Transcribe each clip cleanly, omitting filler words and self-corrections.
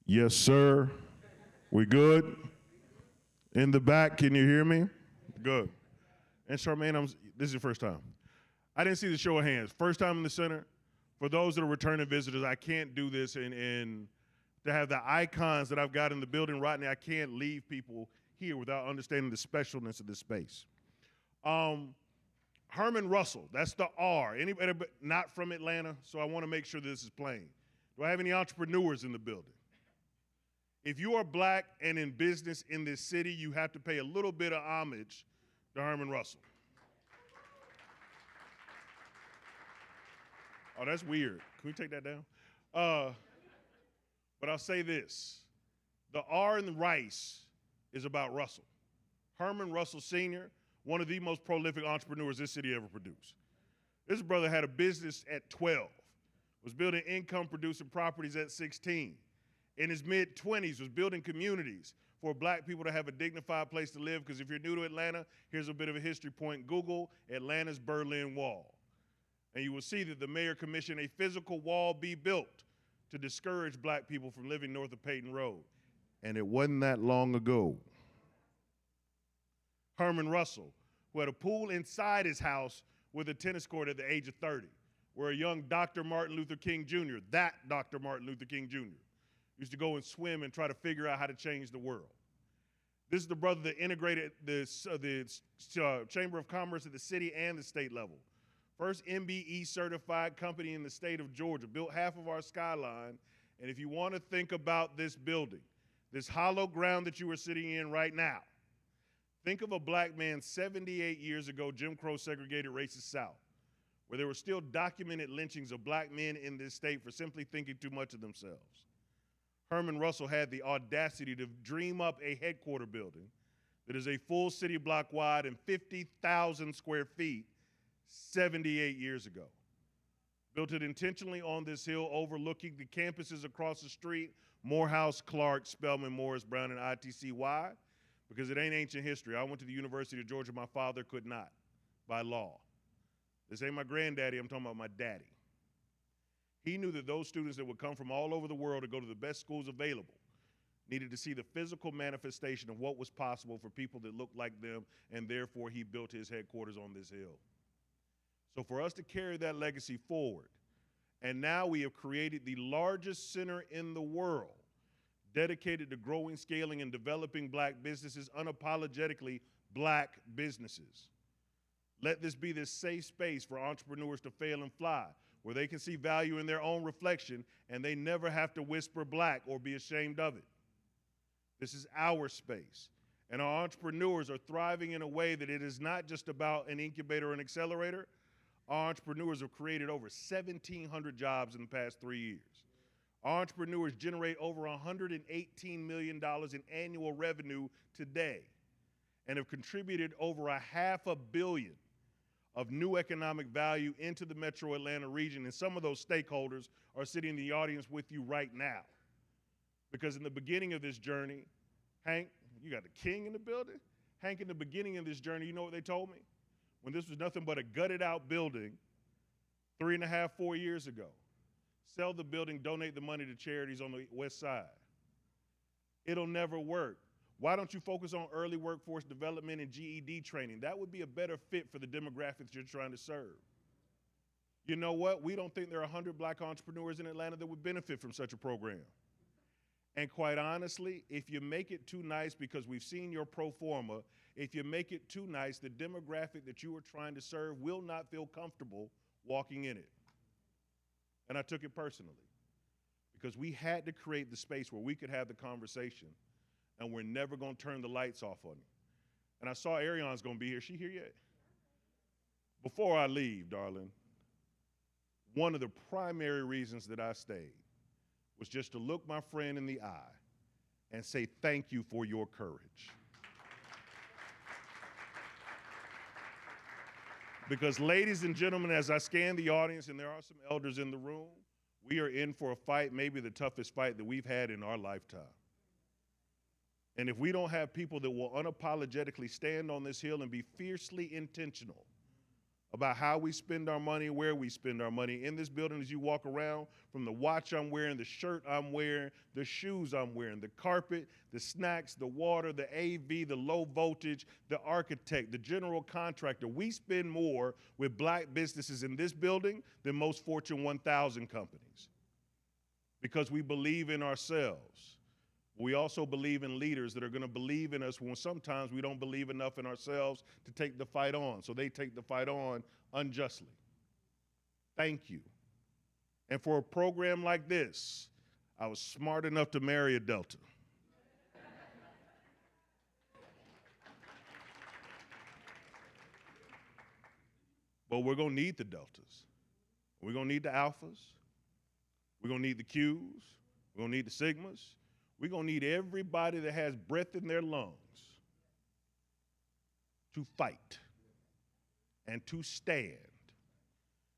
Yes, sir. We good? In the back, can you hear me? Good. And Charmaine, this is your first time. I didn't see the show of hands. First time in the center. For those that are returning visitors, I can't do this and to have the icons that I've got in the building right now, I can't leave people here without understanding the specialness of this space. Herman Russell, that's the R. Anybody not from Atlanta? So I want to make sure this is plain. Do I have any entrepreneurs in the building? If you are black and in business in this city, you have to pay a little bit of homage to Herman Russell. Oh, that's weird. Can we take that down? But I'll say this. The R in the Rice is about Russell. Herman Russell Sr., one of the most prolific entrepreneurs this city ever produced. This brother had a business at 12, was building income-producing properties at 16. In his mid-20s, was building communities for black people to have a dignified place to live, because if you're new to Atlanta, here's a bit of a history point. Google Atlanta's Berlin Wall. And you will see that the mayor commissioned a physical wall be built to discourage black people from living north of Peyton Road. And it wasn't that long ago. Herman Russell, who had a pool inside his house with a tennis court at the age of 30, where a young Dr. Martin Luther King Jr., that Dr. Martin Luther King Jr., used to go and swim and try to figure out how to change the world. This is the brother that integrated the Chamber of Commerce at the city and the state level. First MBE certified company in the state of Georgia, built half of our skyline. And if you want to think about this building, this hollow ground that you are sitting in right now, think of a black man 78 years ago, Jim Crow segregated racist South, where there were still documented lynchings of black men in this state for simply thinking too much of themselves. Herman Russell had the audacity to dream up a headquarter building that is a full city block wide and 50,000 square feet 78 years ago. Built it intentionally on this hill overlooking the campuses across the street, Morehouse, Clark, Spelman, Morris, Brown, and ITC. Why? Because it ain't ancient history. I went to the University of Georgia. My father could not, by law. This ain't my granddaddy. I'm talking about my daddy. He knew that those students that would come from all over the world to go to the best schools available needed to see the physical manifestation of what was possible for people that looked like them, and therefore he built his headquarters on this hill. So for us to carry that legacy forward, and now we have created the largest center in the world dedicated to growing, scaling, and developing black businesses, unapologetically black businesses. Let this be this safe space for entrepreneurs to fail and fly, where they can see value in their own reflection and they never have to whisper black or be ashamed of it. This is our space. And our entrepreneurs are thriving in a way that it is not just about an incubator or an accelerator. Our entrepreneurs have created over 1,700 jobs in the past 3 years. Our entrepreneurs generate over $118 million in annual revenue today and have contributed over $500 million of new economic value into the metro Atlanta region. And some of those stakeholders are sitting in the audience with you right now. Because in the beginning of this journey, Hank, you got the king in the building? Hank, in the beginning of this journey, you know what they told me? When this was nothing but a gutted out building 3.5, 4 years ago. Sell the building, donate the money to charities on the west side. It'll never work. Why don't you focus on early workforce development and GED training? That would be a better fit for the demographics you're trying to serve. You know what? We don't think there are 100 black entrepreneurs in Atlanta that would benefit from such a program. And quite honestly, if you make it too nice, because we've seen your pro forma, if you make it too nice, the demographic that you are trying to serve will not feel comfortable walking in it. And I took it personally, because we had to create the space where we could have the conversation, and we're never gonna turn the lights off on you. And I saw Arion's gonna be here. She here yet? Before I leave, darling, one of the primary reasons that I stayed was just to look my friend in the eye and say thank you for your courage. Because ladies and gentlemen, as I scan the audience, and there are some elders in the room, we are in for a fight, maybe the toughest fight that we've had in our lifetime. And if we don't have people that will unapologetically stand on this hill and be fiercely intentional about how we spend our money, where we spend our money. In this building, as you walk around, from the watch I'm wearing, the shirt I'm wearing, the shoes I'm wearing, the carpet, the snacks, the water, the AV, the low voltage, the architect, the general contractor, we spend more with black businesses in this building than most Fortune 1000 companies because we believe in ourselves. We also believe in leaders that are going to believe in us when sometimes we don't believe enough in ourselves to take the fight on. So they take the fight on unjustly. Thank you. And for a program like this, I was smart enough to marry a Delta. But we're going to need the Deltas. We're going to need the Alphas. We're going to need the Qs. We're going to need the Sigmas. We're going to need everybody that has breath in their lungs to fight and to stand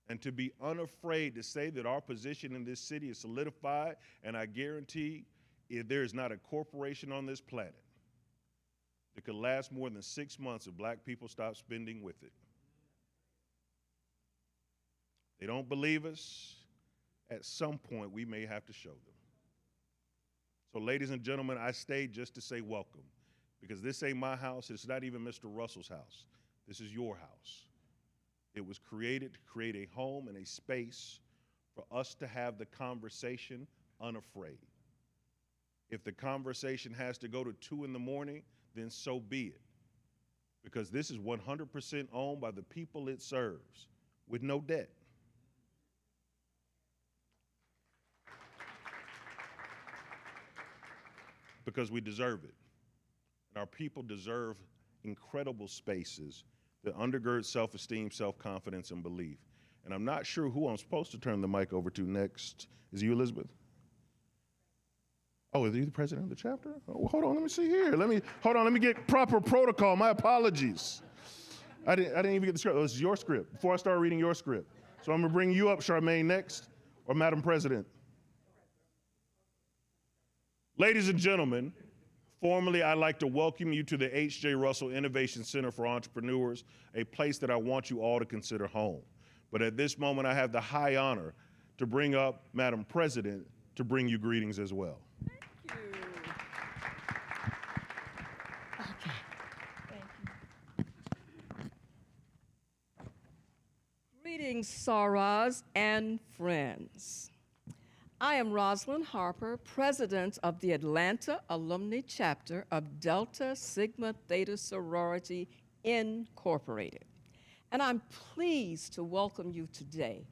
and to be unafraid to say that our position in this city is solidified, and I guarantee there is not a corporation on this planet that could last more than 6 months if black people stop spending with it. They don't believe us. At some point, we may have to show them. So ladies and gentlemen, I stayed just to say welcome, because this ain't my house. It's not even Mr. Russell's house. This is your house. It was created to create a home and a space for us to have the conversation unafraid. If the conversation has to go to 2 in the morning, then so be it, because this is 100% owned by the people it serves with no debt. Because we deserve it. And our people deserve incredible spaces that undergird self-esteem, self-confidence, and belief. And I'm not sure who I'm supposed to turn the mic over to next. Is it you, Elizabeth? Oh, is you the president of the chapter? Oh, hold on, let me see here. Let me get proper protocol. My apologies. I didn't even get the script. Oh, this is your script. Before I start reading your script. So I'm gonna bring you up, Charmaine, next, or Madam President. Ladies and gentlemen, formally, I'd like to welcome you to the H.J. Russell Innovation Center for Entrepreneurs, a place that I want you all to consider home. But at this moment, I have the high honor to bring up Madam President to bring you greetings as well. Thank you. Okay. Thank you. Greetings, Saras and friends. I am Rosalind Harper, president of the Atlanta Alumnae chapter of Delta Sigma Theta Sorority Incorporated. And I'm pleased to welcome you today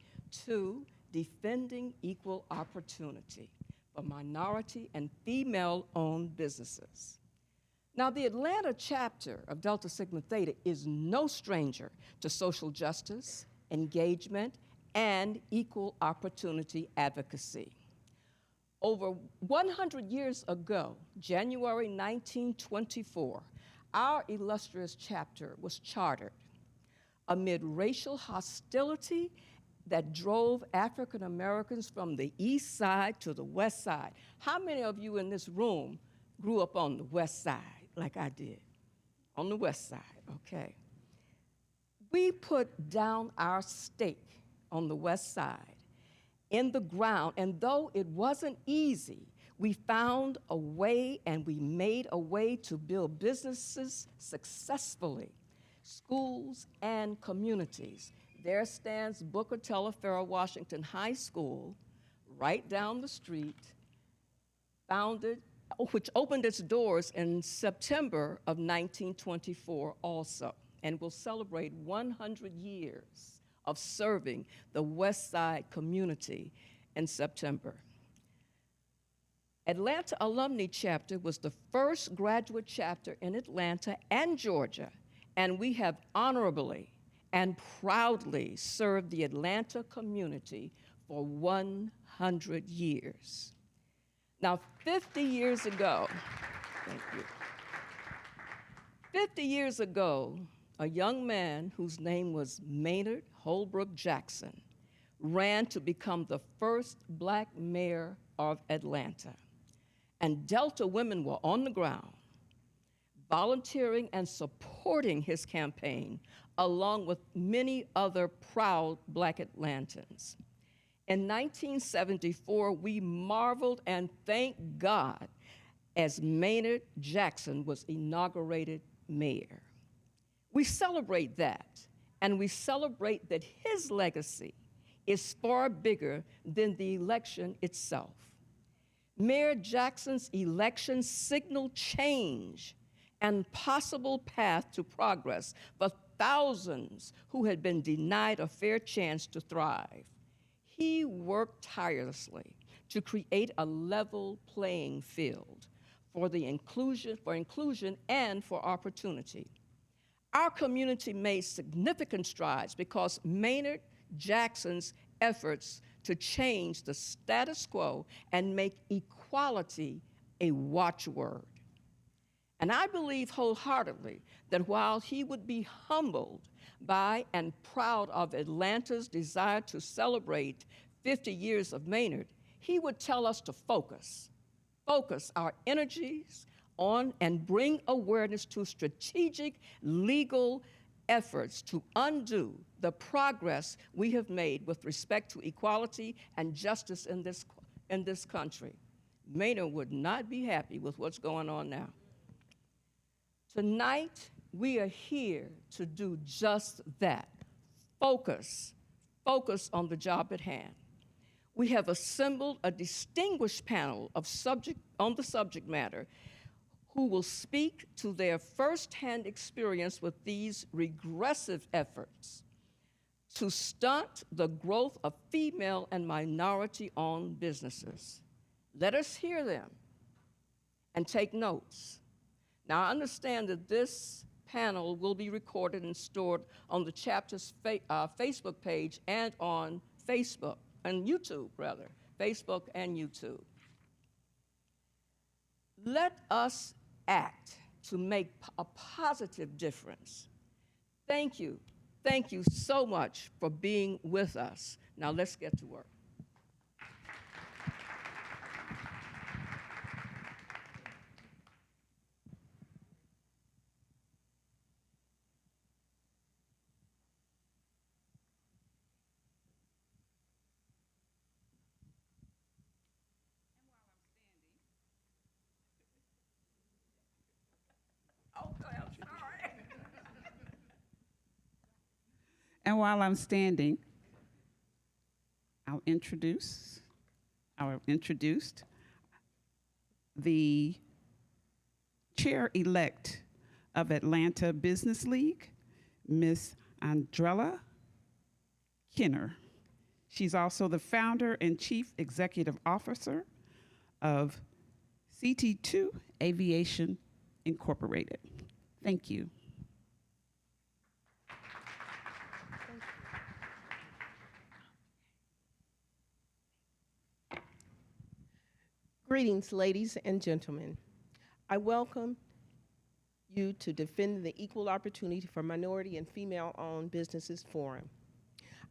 to Defending Equal Opportunity for minority and female-owned businesses. Now, the Atlanta chapter of Delta Sigma Theta is no stranger to social justice, engagement, and equal opportunity advocacy. Over 100 years ago, January 1924, our illustrious chapter was chartered amid racial hostility that drove African Americans from the east side to the west side. How many of you in this room grew up on the west side, like I did? On the west side, okay. We put down our stake on the west side in the ground, and though it wasn't easy, we found a way and we made a way to build businesses successfully, schools and communities. There stands Booker Teleferro Washington High School right down the street, which opened its doors in September of 1924 also, and will celebrate 100 years of serving the West Side community in September. Atlanta Alumnae chapter was the first graduate chapter in Atlanta and Georgia, and we have honorably and proudly served the Atlanta community for 100 years. Now, 50 years ago, thank you. 50 years ago, a young man whose name was Maynard Holbrook Jackson ran to become the first Black mayor of Atlanta. And Delta women were on the ground, volunteering and supporting his campaign along with many other proud Black Atlantans. In 1974, we marveled and thanked God as Maynard Jackson was inaugurated mayor. We celebrate that, and we celebrate that his legacy is far bigger than the election itself. Mayor Jackson's election signaled change and possible path to progress for thousands who had been denied a fair chance to thrive. He worked tirelessly to create a level playing field for inclusion and for opportunity. Our community made significant strides because Maynard Jackson's efforts to change the status quo and make equality a watchword. And I believe wholeheartedly that while he would be humbled by and proud of Atlanta's desire to celebrate 50 years of Maynard, he would tell us to focus our energies on and bring awareness to strategic legal efforts to undo the progress we have made with respect to equality and justice in this country. Maynard would not be happy with what's going on now. Tonight, we are here to do just that. Focus on the job at hand. We have assembled a distinguished panel on the subject matter who will speak to their firsthand experience with these regressive efforts to stunt the growth of female and minority-owned businesses. Let us hear them and take notes. Now, I understand that this panel will be recorded and stored on the chapter's Facebook page and on Facebook, and YouTube, rather, Facebook and YouTube. Let us act to make a positive difference. Thank you so much for being with us. Now let's get to work. And while I'm standing, I'll introduce the chair-elect of Atlanta Business League, Ms. Andrella Kenner. She's also the founder and chief executive officer of CT2 Aviation Incorporated. Thank you. Greetings, ladies and gentlemen. I welcome you to Defend the Equal Opportunity for Minority and Female-Owned Businesses Forum.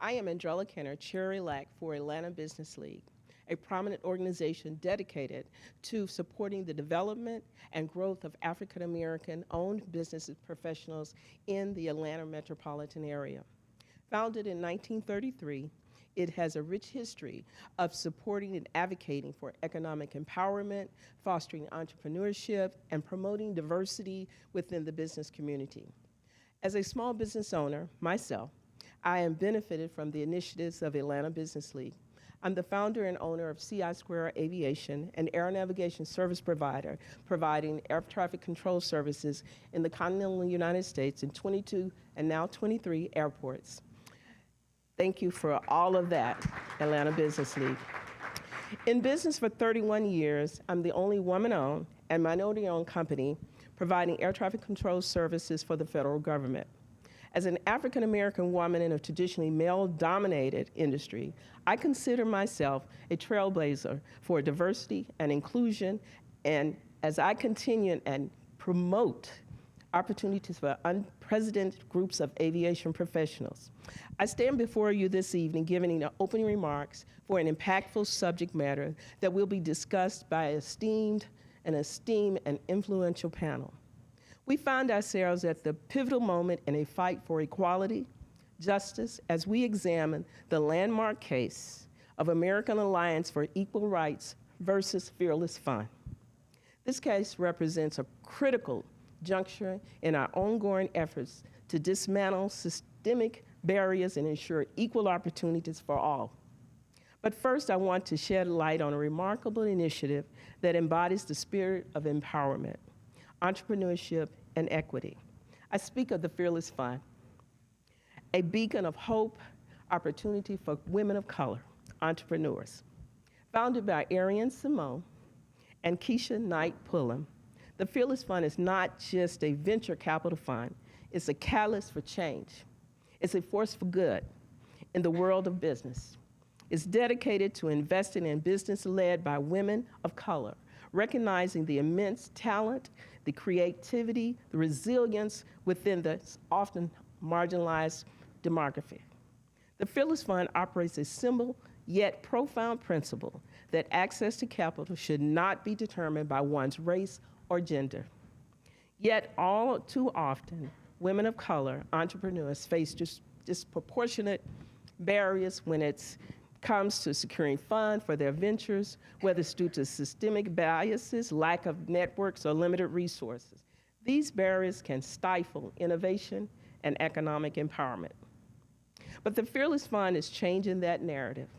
I am Andrella Kenner, Chair-elect for Atlanta Business League, a prominent organization dedicated to supporting the development and growth of African-American-owned business professionals in the Atlanta metropolitan area. Founded in 1933, it has a rich history of supporting and advocating for economic empowerment, fostering entrepreneurship, and promoting diversity within the business community. As a small business owner myself, I am benefited from the initiatives of Atlanta Business League. I'm the founder and owner of CI Square Aviation, an air navigation service provider providing air traffic control services in the continental United States in 22 and now 23 airports. Thank you for all of that, Atlanta Business League. In business for 31 years, I'm the only woman-owned and minority-owned company providing air traffic control services for the federal government. As an African-American woman in a traditionally male-dominated industry, I consider myself a trailblazer for diversity and inclusion, and as I continue and promote opportunities for unprecedented groups of aviation professionals. I stand before you this evening giving opening remarks for an impactful subject matter that will be discussed by an esteemed and influential panel. We find ourselves at the pivotal moment in a fight for equality, justice, as we examine the landmark case of American Alliance for Equal Rights versus Fearless Fund. This case represents a critical juncture in our ongoing efforts to dismantle systemic barriers and ensure equal opportunities for all. But first, I want to shed light on a remarkable initiative that embodies the spirit of empowerment, entrepreneurship, and equity. I speak of the Fearless Fund, a beacon of hope, opportunity for women of color, entrepreneurs. Founded by Ariane Simone and Keisha Knight Pullen, the Fearless Fund is not just a venture capital fund, it's a catalyst for change. It's a force for good in the world of business. It's dedicated to investing in business led by women of color, recognizing the immense talent, the creativity, the resilience within the often marginalized demography. The Fearless Fund operates a simple yet profound principle that access to capital should not be determined by one's race or gender. Yet all too often, women of color entrepreneurs face disproportionate barriers when it comes to securing funds for their ventures, whether it's due to systemic biases, lack of networks, or limited resources. These barriers can stifle innovation and economic empowerment. But the Fearless Fund is changing that narrative.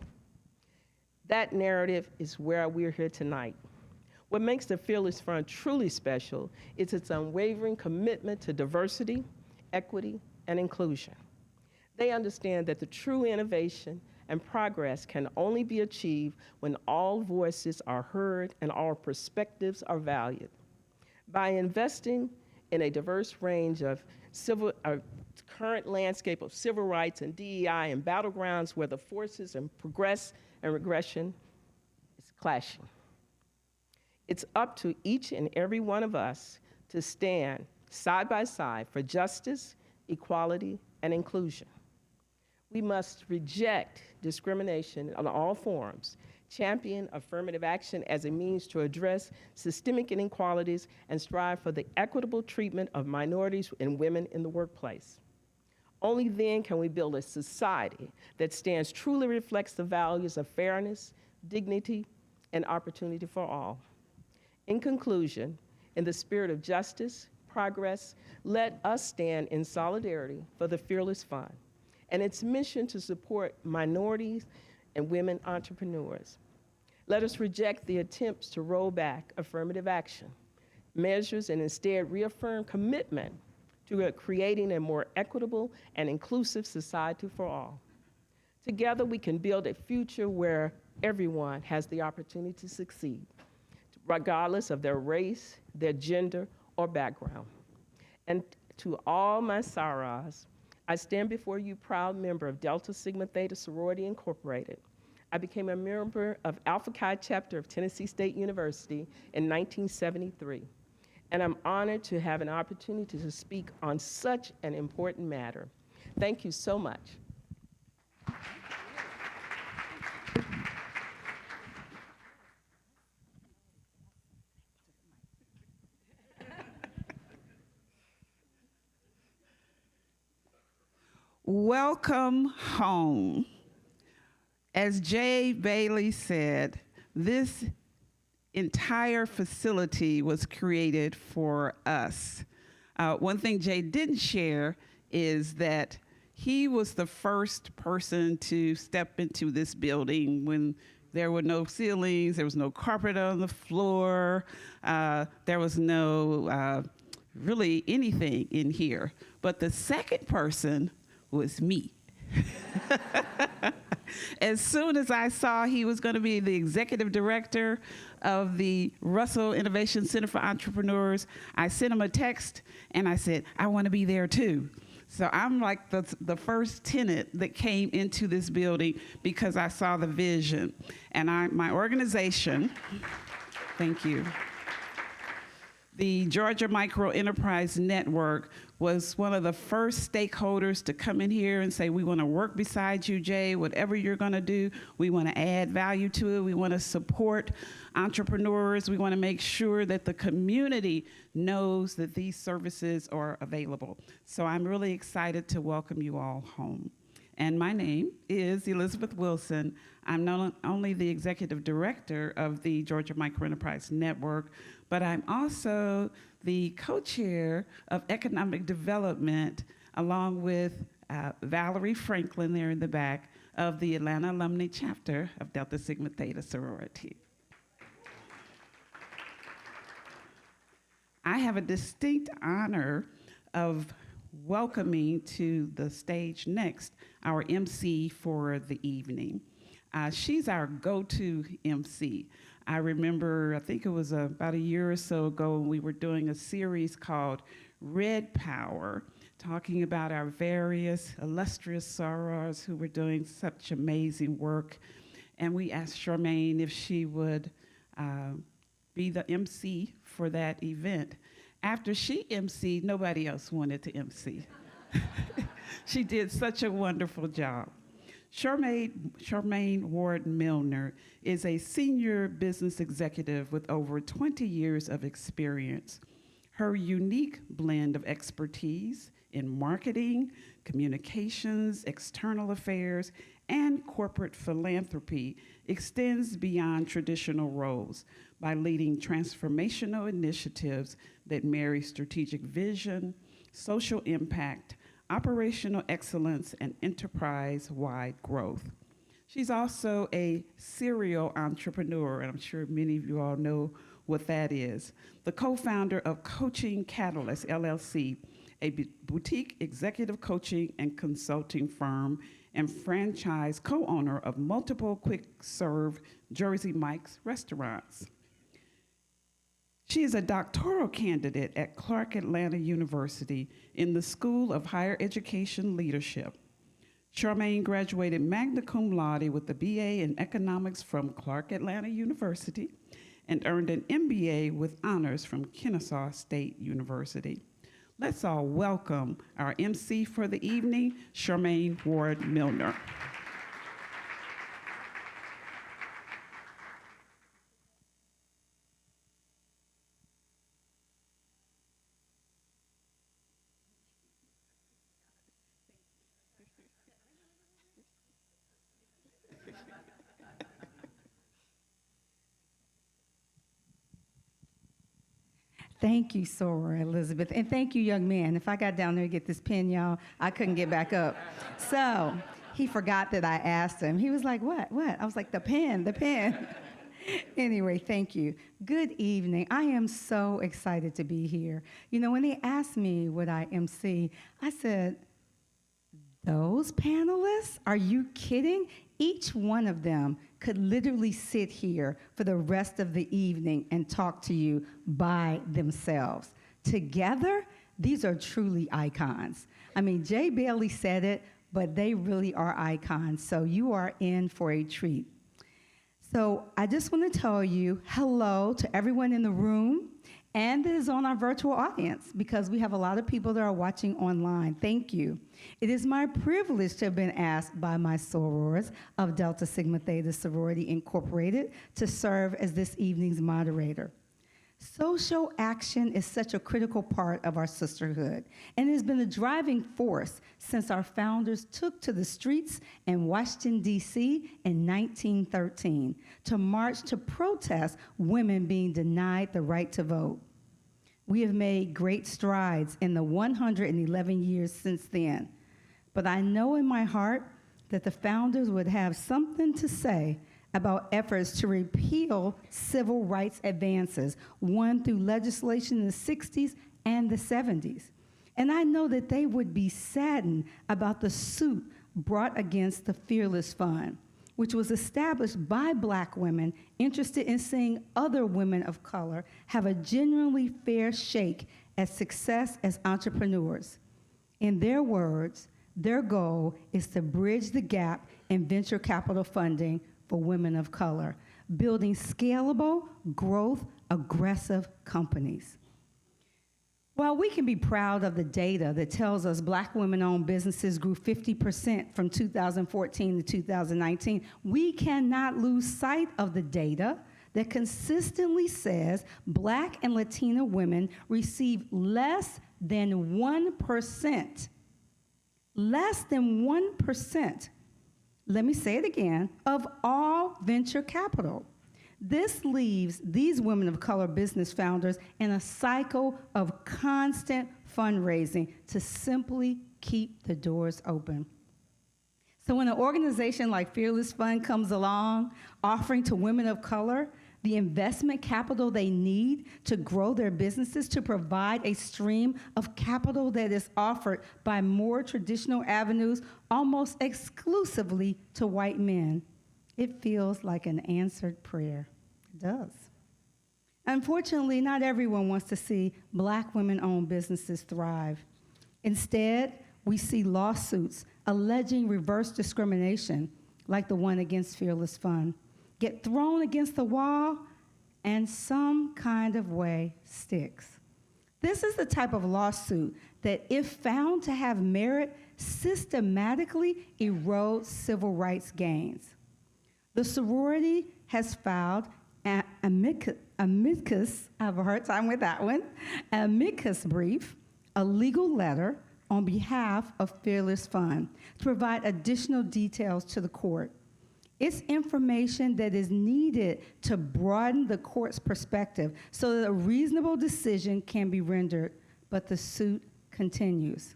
That narrative is where we're here tonight. What makes the Fearless Fund truly special is its unwavering commitment to diversity, equity, and inclusion. They understand that the true innovation and progress can only be achieved when all voices are heard and all perspectives are valued. By investing in a diverse range of current landscape of civil rights and DEI and battlegrounds where the forces of progress and regression is clashing. It's up to each and every one of us to stand side by side for justice, equality, and inclusion. We must reject discrimination on all forms, champion affirmative action as a means to address systemic inequalities, and strive for the equitable treatment of minorities and women in the workplace. Only then can we build a society that truly reflects the values of fairness, dignity, and opportunity for all. In conclusion, in the spirit of justice, progress, let us stand in solidarity for the Fearless Fund and its mission to support minorities and women entrepreneurs. Let us reject the attempts to roll back affirmative action measures and instead reaffirm commitment to creating a more equitable and inclusive society for all. Together, we can build a future where everyone has the opportunity to succeed, regardless of their race, their gender, or background. And to all my Saras, I stand before you proud member of Delta Sigma Theta Sorority Incorporated. I became a member of Alpha Chi chapter of Tennessee State University in 1973. And I'm honored to have an opportunity to speak on such an important matter. Thank you so much. Welcome home. As Jay Bailey said, this entire facility was created for us. One thing Jay didn't share is that he was the first person to step into this building when there were no ceilings, there was no carpet on the floor, there was no really anything in here. But the second person was me. As soon as I saw he was going to be the executive director of the Russell Innovation Center for Entrepreneurs, I sent him a text and I said, I want to be there too. So I'm like the first tenant that came into this building because I saw the vision. And my organization, thank you, the Georgia Micro Enterprise Network, was one of the first stakeholders to come in here and say, we want to work beside you, Jay. Whatever you're going to do, we want to add value to it. We want to support entrepreneurs. We want to make sure that the community knows that these services are available. So I'm really excited to welcome you all home. And my name is Elizabeth Wilson. I'm not only the executive director of the Georgia Microenterprise Network, but I'm also the co-chair of economic development, along with Valerie Franklin there in the back, of the Atlanta Alumnae chapter of Delta Sigma Theta sorority. I have a distinct honor of welcoming to the stage next our MC for the evening. She's our go-to MC. I remember, I think it was about a year or so ago, when we were doing a series called Red Power, talking about our various illustrious sorors who were doing such amazing work. And we asked Charmaine if she would be the MC for that event. After she MC'd, nobody else wanted to MC. She did such a wonderful job. Charmaine Ward Milner is a senior business executive with over 20 years of experience. Her unique blend of expertise in marketing, communications, external affairs, and corporate philanthropy extends beyond traditional roles by leading transformational initiatives that marry strategic vision, social impact, operational excellence, and enterprise-wide growth. She's also a serial entrepreneur, and I'm sure many of you all know what that is. The co-founder of Coaching Catalyst, LLC, a boutique executive coaching and consulting firm, and franchise co-owner of multiple quick-serve Jersey Mike's restaurants. She is a doctoral candidate at Clark Atlanta University in the School of Higher Education Leadership. Charmaine graduated magna cum laude with a BA in economics from Clark Atlanta University and earned an MBA with honors from Kennesaw State University. Let's all welcome our MC for the evening, Charmaine Ward Milner. Thank you, Soror Elizabeth, and thank you, young man. If I got down there to get this pen, y'all, I couldn't get back up. So he forgot that I asked him. He was like, what? I was like, the pen. Anyway, thank you. Good evening. I am so excited to be here. You know, when they asked me would I MC, I said, those panelists? Are you kidding? Each one of them could literally sit here for the rest of the evening and talk to you by themselves. Together, these are truly icons. I mean, Jay Bailey said it, but they really are icons, so you are in for a treat. So I just want to tell you hello to everyone in the room and that is on our virtual audience, because we have a lot of people that are watching online. Thank you. It is my privilege to have been asked by my sorors of Delta Sigma Theta Sorority Incorporated to serve as this evening's moderator. Social action is such a critical part of our sisterhood, and it has been a driving force since our founders took to the streets in Washington, D.C. in 1913 to march to protest women being denied the right to vote. We have made great strides in the 111 years since then, but I know in my heart that the founders would have something to say about efforts to repeal civil rights advances won through legislation in the 60s and the 70s. And I know that they would be saddened about the suit brought against the Fearless Fund, which was established by Black women interested in seeing other women of color have a genuinely fair shake at success as entrepreneurs. In their words, their goal is to bridge the gap in venture capital funding for women of color, building scalable, growth, aggressive companies. While we can be proud of the data that tells us Black women-owned businesses grew 50% from 2014 to 2019, we cannot lose sight of the data that consistently says Black and Latina women receive less than 1%, less than 1%, let me say it again, of all venture capital. This leaves these women of color business founders in a cycle of constant fundraising to simply keep the doors open. So when an organization like Fearless Fund comes along, offering to women of color the investment capital they need to grow their businesses, to provide a stream of capital that is offered by more traditional avenues almost exclusively to white men, it feels like an answered prayer. It does. Unfortunately, not everyone wants to see Black women-owned businesses thrive. Instead, we see lawsuits alleging reverse discrimination, like the one against Fearless Fund, get thrown against the wall and some kind of way sticks. This is the type of lawsuit that, if found to have merit, systematically erodes civil rights gains. The sorority has filed an amicus, I have a hard time with that one, an amicus brief, a legal letter on behalf of Fearless Fund to provide additional details to the court. It's information that is needed to broaden the court's perspective so that a reasonable decision can be rendered, but the suit continues.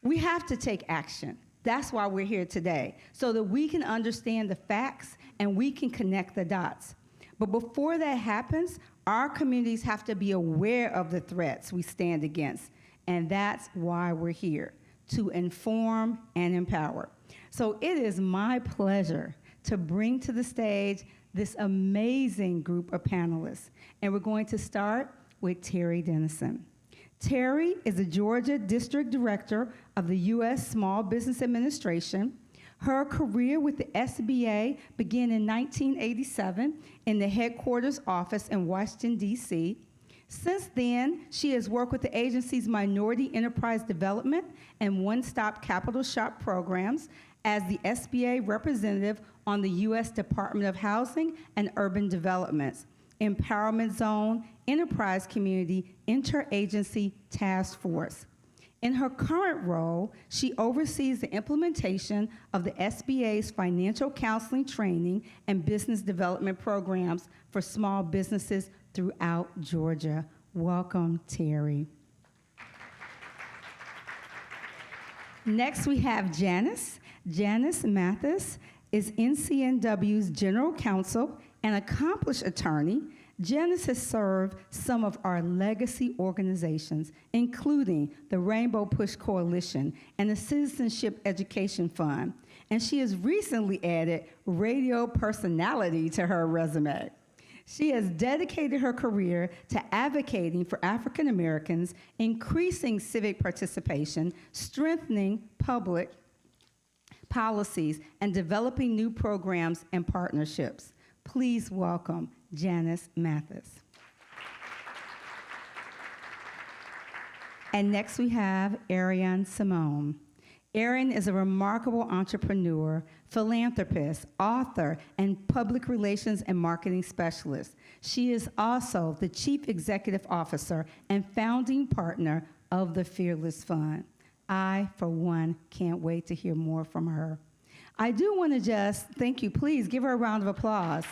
We have to take action. That's why we're here today, so that we can understand the facts and we can connect the dots. But before that happens, our communities have to be aware of the threats we stand against, and that's why we're here, to inform and empower. So it is my pleasure to bring to the stage this amazing group of panelists, and we're going to start with Terry Dennison. Terry is the Georgia District Director of the U.S. Small Business Administration. Her career with the SBA began in 1987 in the headquarters office in Washington, D.C. Since then, she has worked with the agency's Minority Enterprise Development and One-Stop Capital Shop programs as the SBA representative on the U.S. Department of Housing and Urban Development's Empowerment Zone Enterprise Community Interagency Task Force. In her current role, she oversees the implementation of the SBA's financial counseling training and business development programs for small businesses throughout Georgia. Welcome, Terry. Next, we have Janice. Janice Mathis is NCNW's General Counsel and accomplished attorney. Janice has served some of our legacy organizations, including the Rainbow Push Coalition and the Citizenship Education Fund, and she has recently added radio personality to her resume. She has dedicated her career to advocating for African Americans, increasing civic participation, strengthening public policies, and developing new programs and partnerships. Please welcome Janice Mathis. And next we have Ariane Simone. Ariane is a remarkable entrepreneur, philanthropist, author, and public relations and marketing specialist. She is also the Chief Executive Officer and founding partner of the Fearless Fund. I, for one, can't wait to hear more from her. I do want to just, thank you, please give her a round of applause.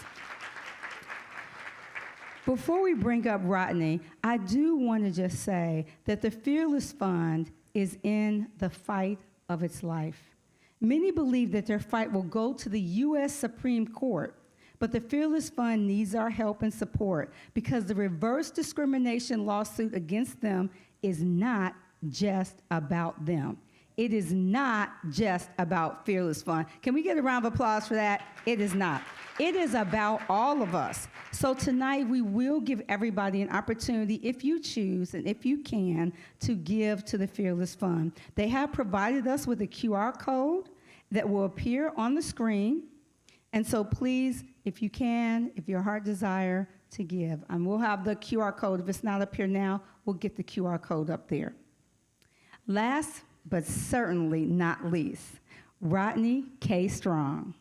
Before we bring up Rodney, I do want to just say that the Fearless Fund is in the fight of its life. Many believe that their fight will go to the U.S. Supreme Court, but the Fearless Fund needs our help and support because the reverse discrimination lawsuit against them is not just about them. It is not just about Fearless Fund. Can we get a round of applause for that? It is not. It is about all of us. So tonight we will give everybody an opportunity, if you choose and if you can, to give to the Fearless Fund. They have provided us with a QR code that will appear on the screen. And so please, if you can, if your heart desire, to give. And we'll have the QR code. If it's not up here now, we'll get the QR code up there. Last but certainly not least, Rodney K. Strong.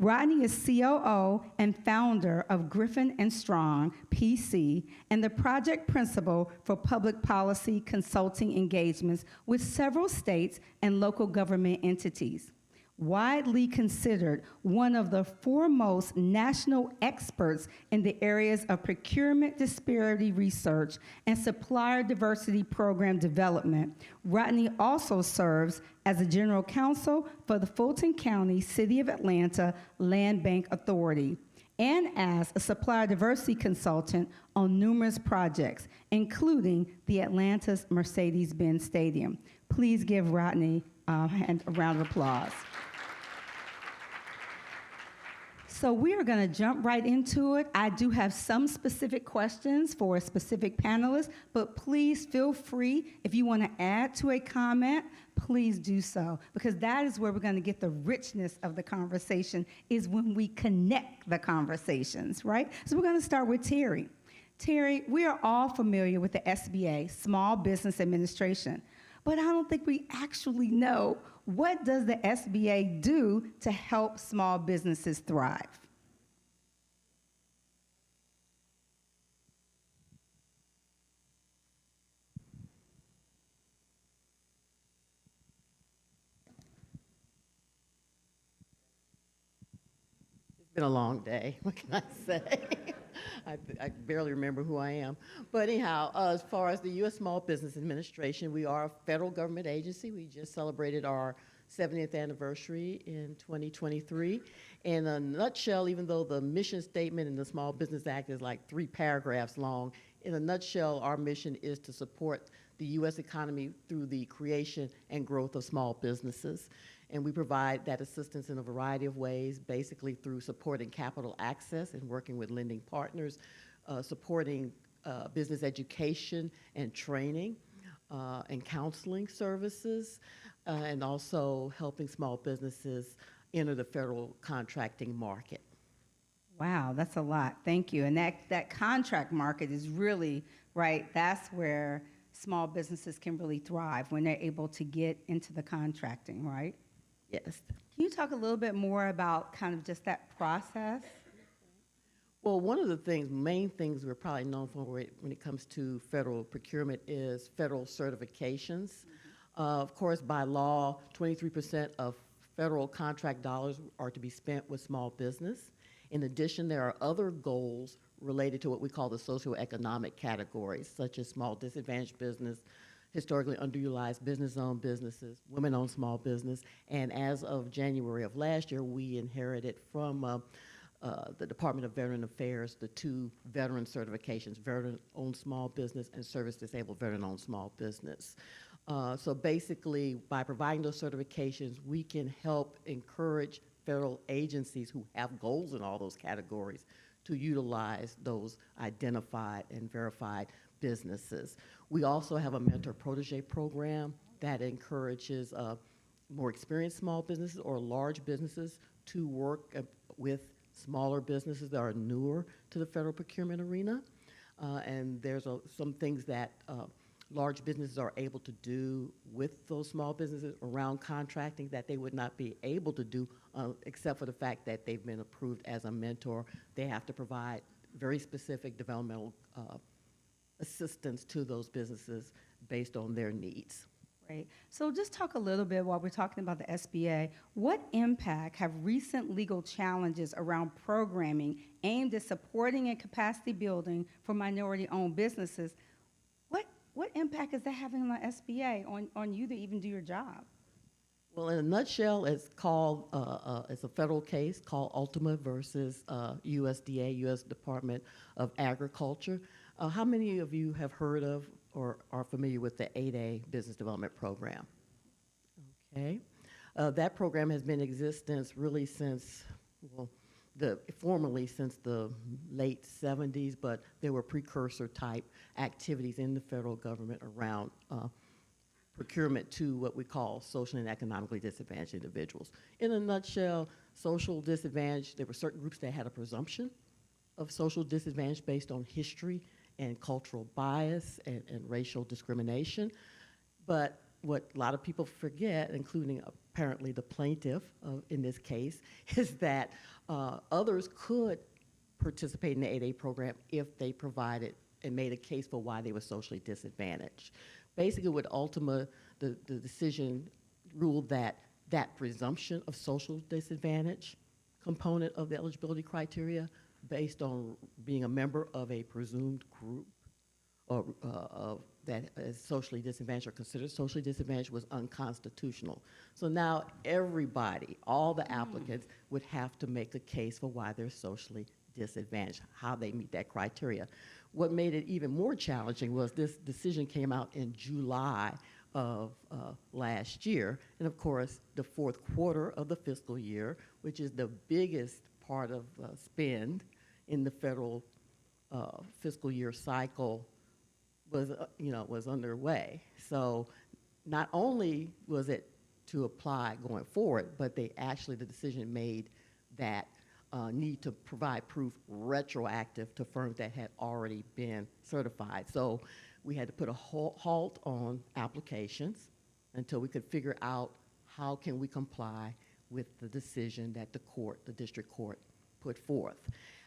Rodney is COO and founder of Griffin and Strong, PC, and the project principal for public policy consulting engagements with several states and local government entities. Widely considered one of the foremost national experts in the areas of procurement disparity research and supplier diversity program development, Rodney also serves as a general counsel for the Fulton County City of Atlanta Land Bank Authority and as a supplier diversity consultant on numerous projects, including the Atlanta's Mercedes-Benz Stadium. Please give Rodney a round of applause. So we are going to jump right into it. I do have some specific questions for a specific panelist, but please feel free, if you want to add to a comment, please do so, because that is where we're going to get the richness of the conversation, is when we connect the conversations, right? So we're going to start with Terry. Terry, we are all familiar with the SBA, Small Business Administration, but I don't think we actually know, what does the SBA do to help small businesses thrive? It's been a long day, what can I say? I barely remember who I am. But anyhow, as far as the U.S. Small Business Administration, we are a federal government agency. We just celebrated our 70th anniversary in 2023. In a nutshell, even though the mission statement in the Small Business Act is like 3 paragraphs long, in a nutshell, our mission is to support the U.S. economy through the creation and growth of small businesses. And we provide that assistance in a variety of ways, basically through supporting capital access and working with lending partners, supporting business education and training and counseling services, and also helping small businesses enter the federal contracting market. Wow, that's a lot. Thank you. And that contract market is really, right, that's where small businesses can really thrive, when they're able to get into the contracting, right? Yes. Can you talk a little bit more about kind of just that process? Well, one of the main things we're probably known for when it comes to federal procurement is federal certifications. Of course, by law, 23% of federal contract dollars are to be spent with small business. In addition, there are other goals related to what we call the socioeconomic categories, such as small disadvantaged business, historically underutilized business-owned businesses, women-owned small business, and as of January of last year, we inherited from the Department of Veteran Affairs the 2 veteran certifications, veteran-owned small business and service-disabled veteran-owned small business. So basically, by providing those certifications, we can help encourage federal agencies who have goals in all those categories to utilize those identified and verified businesses. We also have a mentor protege program that encourages more experienced small businesses or large businesses to work with smaller businesses that are newer to the federal procurement arena. And there's some things that large businesses are able to do with those small businesses around contracting that they would not be able to do except for the fact that they've been approved as a mentor. They have to provide very specific developmental assistance to those businesses based on their needs. Right. So just talk a little bit, while we're talking about the SBA, what impact have recent legal challenges around programming aimed at supporting and capacity building for minority-owned businesses, what impact is that having on the SBA, on you to even do your job? Well, in a nutshell, it's called, it's a federal case called Ultima versus USDA, U.S. Department of Agriculture. How many of you have heard of or are familiar with the 8A Business Development Program? Okay. That program has been in existence really since, well, formally since the late 70s, but there were precursor type activities in the federal government around procurement to what we call social and economically disadvantaged individuals. In a nutshell, social disadvantage, there were certain groups that had a presumption of social disadvantage based on history and cultural bias and racial discrimination. But what a lot of people forget, including apparently the plaintiff in this case, is that others could participate in the 8A program if they provided and made a case for why they were socially disadvantaged. Basically, with Ultima, the decision ruled that that presumption of social disadvantage component of the eligibility criteria based on being a member of a presumed group or that is socially disadvantaged or considered socially disadvantaged was unconstitutional. So now everybody, all the applicants, would have to make a case for why they're socially disadvantaged, how they meet that criteria. What made it even more challenging was this decision came out in July of last year, and of course, the fourth quarter of the fiscal year, which is the biggest part of spend in the federal fiscal year cycle, was underway. So not only was it to apply going forward, but the decision made that need to provide proof retroactive to firms that had already been certified. So we had to put a halt on applications until we could figure out how can we comply with the decision that the district court put forth.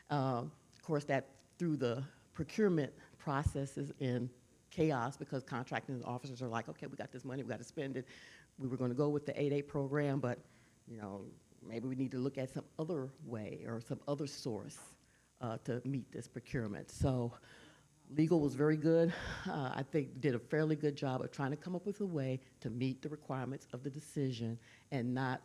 Of course, that threw the procurement processes in chaos because contracting officers are like, okay, we got this money, we got to spend it. We were going to go with the 8A program, but maybe we need to look at some other way or some other source to meet this procurement. So legal was very good. I think did a fairly good job of trying to come up with a way to meet the requirements of the decision and not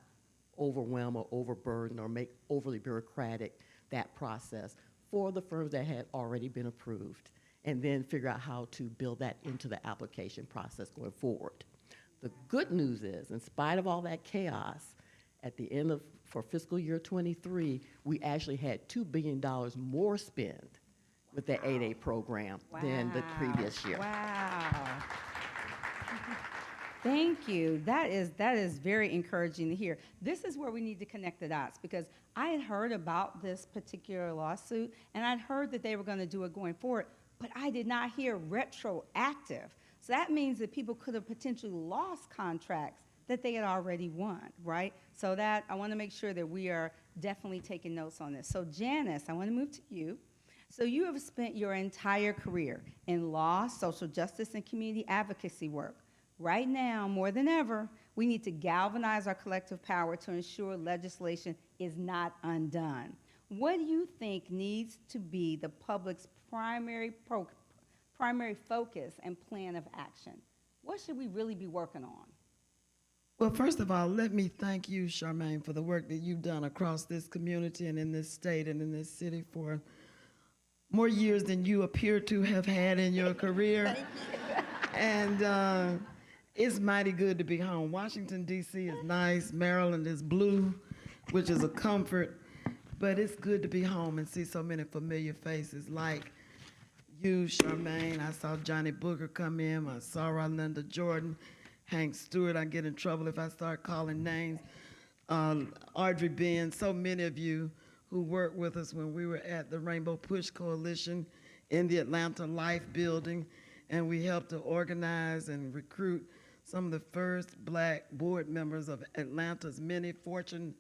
overwhelm or overburden or make overly bureaucratic that process for the firms that had already been approved, and then figure out how to build that into the application process going forward. The good news is, in spite of all that chaos, at the end for fiscal year 23, we actually had $2 billion more spend with the 8A program than the previous year. Wow. Thank you. That is very encouraging to hear. This is where we need to connect the dots, because I had heard about this particular lawsuit, and I'd heard that they were going to do it going forward, but I did not hear retroactive. So that means that people could have potentially lost contracts that they had already won, right? So that I want to make sure that we are definitely taking notes on this. So Janice, I want to move to you. So you have spent your entire career in law, social justice, and community advocacy work. Right now, more than ever, we need to galvanize our collective power to ensure legislation is not undone. What do you think needs to be the public's primary focus and plan of action? What should we really be working on? Well, first of all, let me thank you, Charmaine, for the work that you've done across this community and in this state and in this city for more years than you appear to have had in your career. Thank you. And it's mighty good to be home. Washington, D.C. is nice. Maryland is blue, which is a comfort. But it's good to be home and see so many familiar faces like you, Charmaine. I saw Johnny Booker come in. I saw Rolinda Jordan, Hank Stewart. I get in trouble if I start calling names. Audrey Ben, so many of you who worked with us when we were at the Rainbow Push Coalition in the Atlanta Life building, and we helped to organize and recruit some of the first Black board members of Atlanta's many Fortune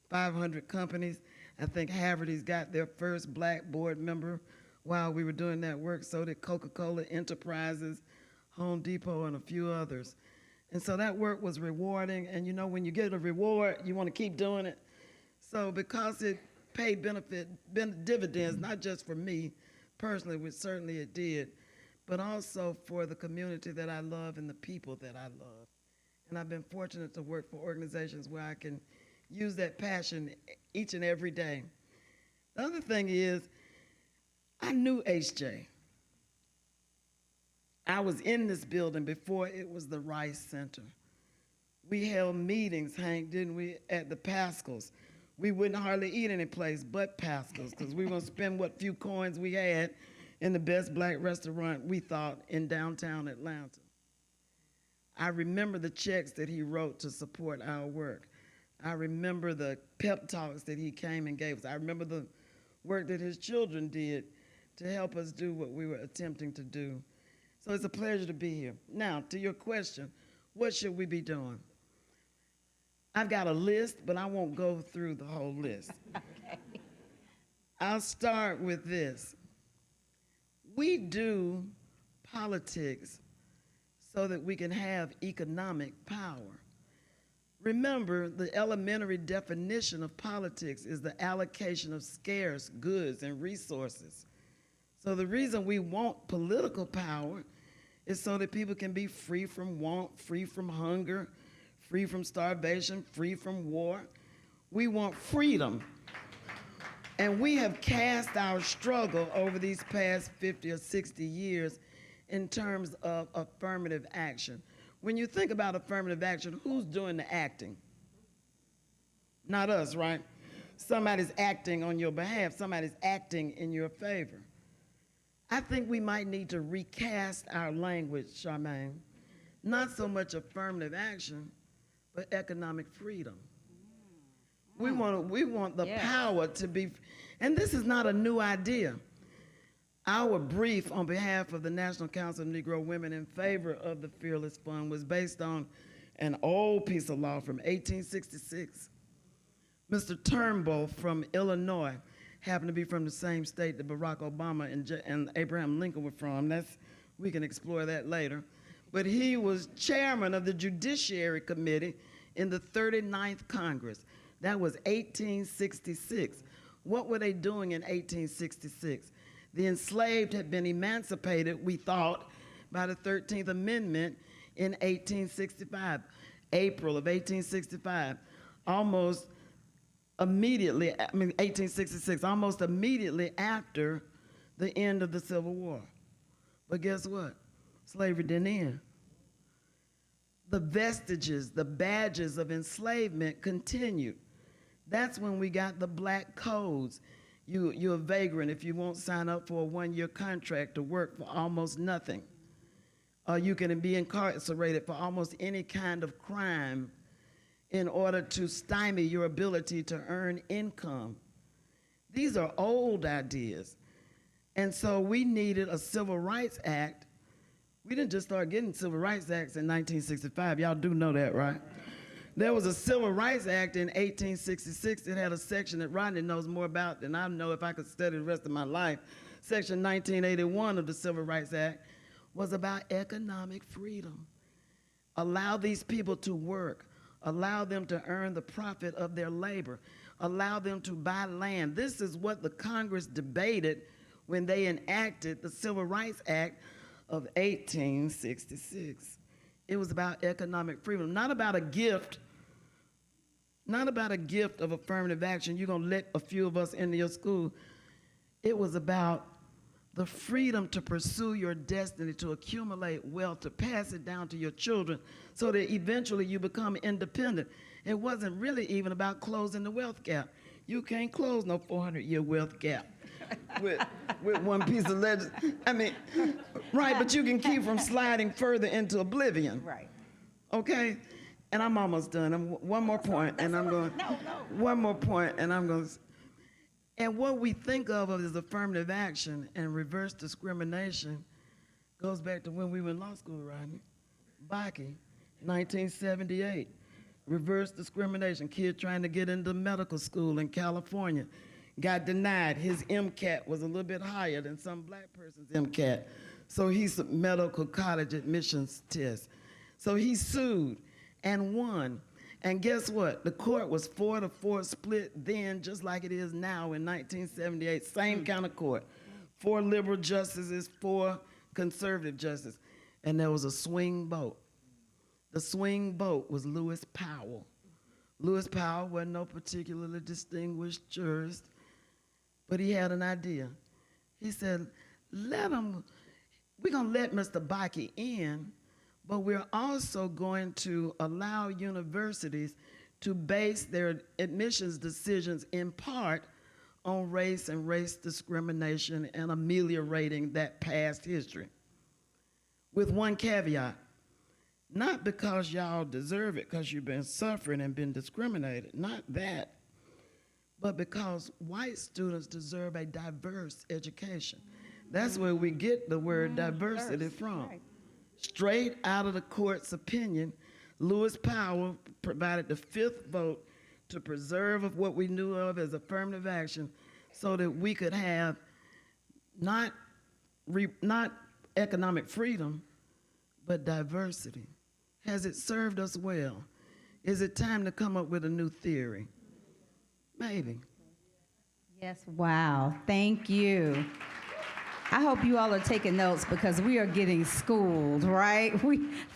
500 companies. I think Haverty's got their first Black board member while we were doing that work. So did Coca-Cola Enterprises, Home Depot, and a few others. And so that work was rewarding. And when you get a reward, you want to keep doing it. So because it paid dividends, not just for me personally, which certainly it did, but also for the community that I love and the people that I love. And I've been fortunate to work for organizations where I can use that passion each and every day. The other thing is, I knew HJ. I was in this building before it was the Rice Center. We held meetings, Hank, didn't we, at the Pascals. We wouldn't hardly eat any place but Pascals, because we were going to spend what few coins we had in the best Black restaurant, we thought, in downtown Atlanta. I remember the checks that he wrote to support our work. I remember the pep talks that he came and gave us. I remember the work that his children did to help us do what we were attempting to do. So it's a pleasure to be here. Now, to your question, what should we be doing? I've got a list, but I won't go through the whole list. Okay. I'll start with this. We do politics so that we can have economic power. Remember, the elementary definition of politics is the allocation of scarce goods and resources. So the reason we want political power is so that people can be free from want, free from hunger, free from starvation, free from war. We want freedom. And we have cast our struggle over these past 50 or 60 years in terms of affirmative action. When you think about affirmative action, who's doing the acting? Not us, right? Somebody's acting on your behalf. Somebody's acting in your favor. I think we might need to recast our language, Charmaine. Not so much affirmative action, but economic freedom. We want the power to be, and this is not a new idea. Our brief on behalf of the National Council of Negro Women in favor of the Fearless Fund was based on an old piece of law from 1866. Mr. Turnbull from Illinois happened to be from the same state that Barack Obama and Abraham Lincoln were from. We can explore that later. But he was chairman of the Judiciary Committee in the 39th Congress. That was 1866. What were they doing in 1866? The enslaved had been emancipated, we thought, by the 13th Amendment in 1865, April of 1865. Almost immediately, 1866, almost immediately after the end of the Civil War. But guess what? Slavery didn't end. The vestiges, the badges of enslavement continued. That's when we got the black codes. You're a vagrant if you won't sign up for a one-year contract to work for almost nothing. You can be incarcerated for almost any kind of crime in order to stymie your ability to earn income. These are old ideas. And so we needed a Civil Rights Act. We didn't just start getting Civil Rights Acts in 1965. Y'all do know that, right? There was a Civil Rights Act in 1866 that had a section that Rodney knows more about than I know if I could study the rest of my life. Section 1981 of the Civil Rights Act was about economic freedom. Allow these people to work. Allow them to earn the profit of their labor. Allow them to buy land. This is what the Congress debated when they enacted the Civil Rights Act of 1866. It was about economic freedom, not about a gift of affirmative action. You're gonna let a few of us into your school. It was about the freedom to pursue your destiny, to accumulate wealth, to pass it down to your children so that eventually you become independent. It wasn't really even about closing the wealth gap. You can't close no 400-year wealth gap with one piece of legislation. Right, but you can keep from sliding further into oblivion. Right. Okay? And I'm almost done. One more point, and I'm going. No. One more point, and I'm going. And what we think of as affirmative action and reverse discrimination goes back to when we were in law school, Rodney. Bakke, 1978. Reverse discrimination. Kid trying to get into medical school in California. Got denied. His MCAT was a little bit higher than some black person's MCAT. So he's a medical college admissions test. So he sued and won. And guess what? The court was 4-4 split then, just like it is now in 1978. Same kind of court. 4 liberal justices, 4 conservative justices. And there was a swing vote. The swing vote was Lewis Powell. Lewis Powell wasn't no particularly distinguished jurist, but he had an idea. He said, we're gonna let Mr. Bakke in, but we're also going to allow universities to base their admissions decisions in part on race and race discrimination and ameliorating that past history. With one caveat, not because y'all deserve it, because you've been suffering and been discriminated, not that, but because white students deserve a diverse education. That's where we get the word diversity from. Right. Straight out of the court's opinion, Lewis Powell provided the fifth vote to preserve of what we knew of as affirmative action so that we could have not economic freedom, but diversity. Has it served us well? Is it time to come up with a new theory? Maybe. Yes, wow. Thank you. I hope you all are taking notes because we are getting schooled, right?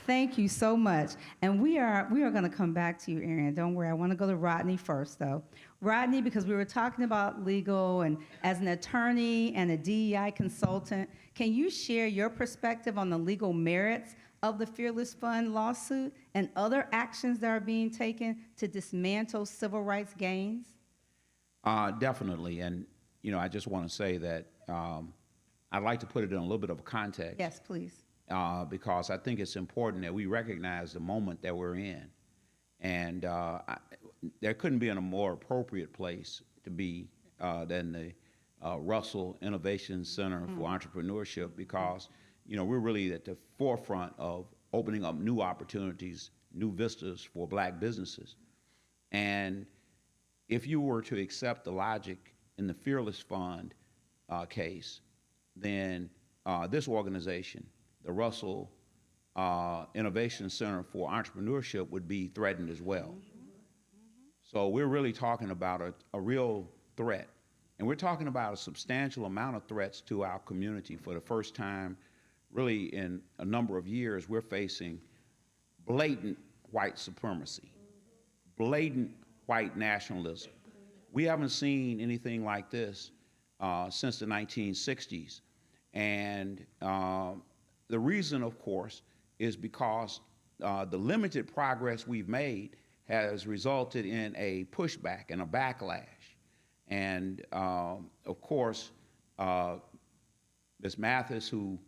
Thank you so much. And we are going to come back to you, Arian. Don't worry. I want to go to Rodney first, though. Rodney, because we were talking about legal, and as an attorney and a DEI consultant, can you share your perspective on the legal merits of the Fearless Fund lawsuit and other actions that are being taken to dismantle civil rights gains? Definitely. And, I just want to say that I'd like to put it in a little bit of context. Yes, please. Because I think it's important that we recognize the moment that we're in. And there couldn't be in a more appropriate place to be than the Russell Innovation Center for Entrepreneurship, because, we're really at the forefront of opening up new opportunities, new vistas for black businesses. And if you were to accept the logic in the Fearless Fund case, then this organization, the Russell Innovation Center for Entrepreneurship, would be threatened as well. So we're really talking about a real threat. And we're talking about a substantial amount of threats to our community. For the first time, really in a number of years, we're facing blatant white supremacy, blatant white nationalism. We haven't seen anything like this since the 1960s. And the reason, of course, is because the limited progress we've made has resulted in a pushback and a backlash. And of course, Ms. Mathis, who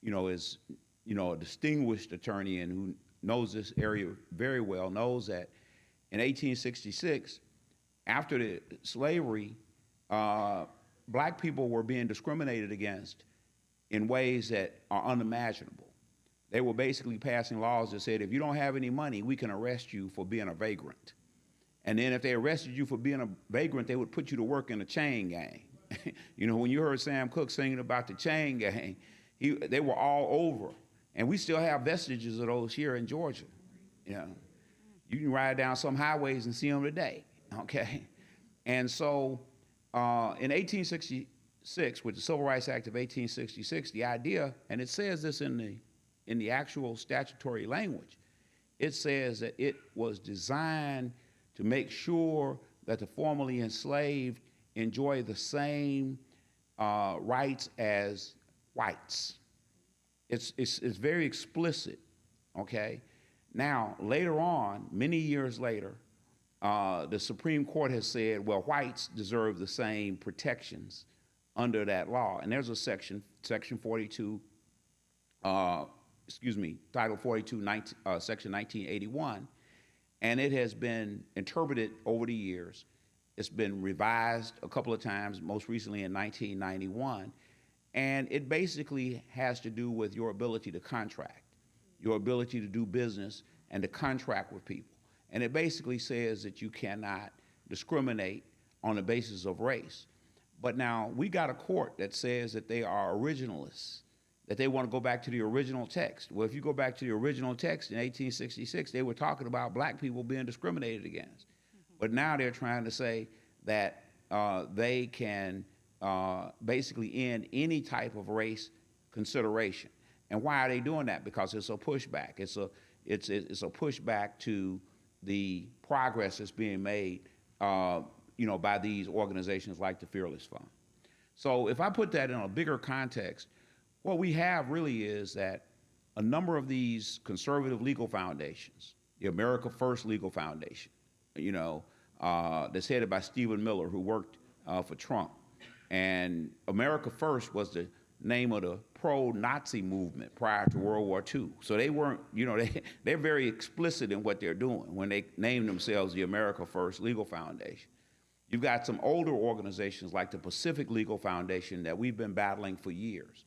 is a distinguished attorney and who knows this area very well, knows that in 1866, after the slavery, black people were being discriminated against in ways that are unimaginable. They were basically passing laws that said, if you don't have any money, we can arrest you for being a vagrant. And then if they arrested you for being a vagrant, they would put you to work in a chain gang. When you heard Sam Cooke singing about the chain gang, they were all over. And we still have vestiges of those here in Georgia. You can ride down some highways and see them today, okay? And so in 1866, with the Civil Rights Act of 1866, the idea, and it says this in the actual statutory language, it says that it was designed to make sure that the formerly enslaved enjoy the same rights as whites. It's very explicit, okay? Now, later on, many years later, the Supreme Court has said, well, whites deserve the same protections under that law. And there's a section 42, Title 42, Section 1981, and it has been interpreted over the years. It's been revised a couple of times, most recently in 1991, and it basically has to do with your ability to contract, your ability to do business and to contract with people. And it basically says that you cannot discriminate on the basis of race. But now we got a court that says that they are originalists, that they want to go back to the original text. Well, if you go back to the original text in 1866, they were talking about black people being discriminated against. But now they're trying to say that they can basically end any type of race consideration. And why are they doing that? Because it's a pushback. It's a pushback to the progress that's being made, by these organizations like the Fearless Fund. So if I put that in a bigger context, what we have really is that a number of these conservative legal foundations, the America First Legal Foundation, that's headed by Stephen Miller, who worked for Trump. And America First was the name of the pro-Nazi movement prior to World War II. So they weren't, they're very explicit in what they're doing when they name themselves the America First Legal Foundation. You've got some older organizations like the Pacific Legal Foundation that we've been battling for years,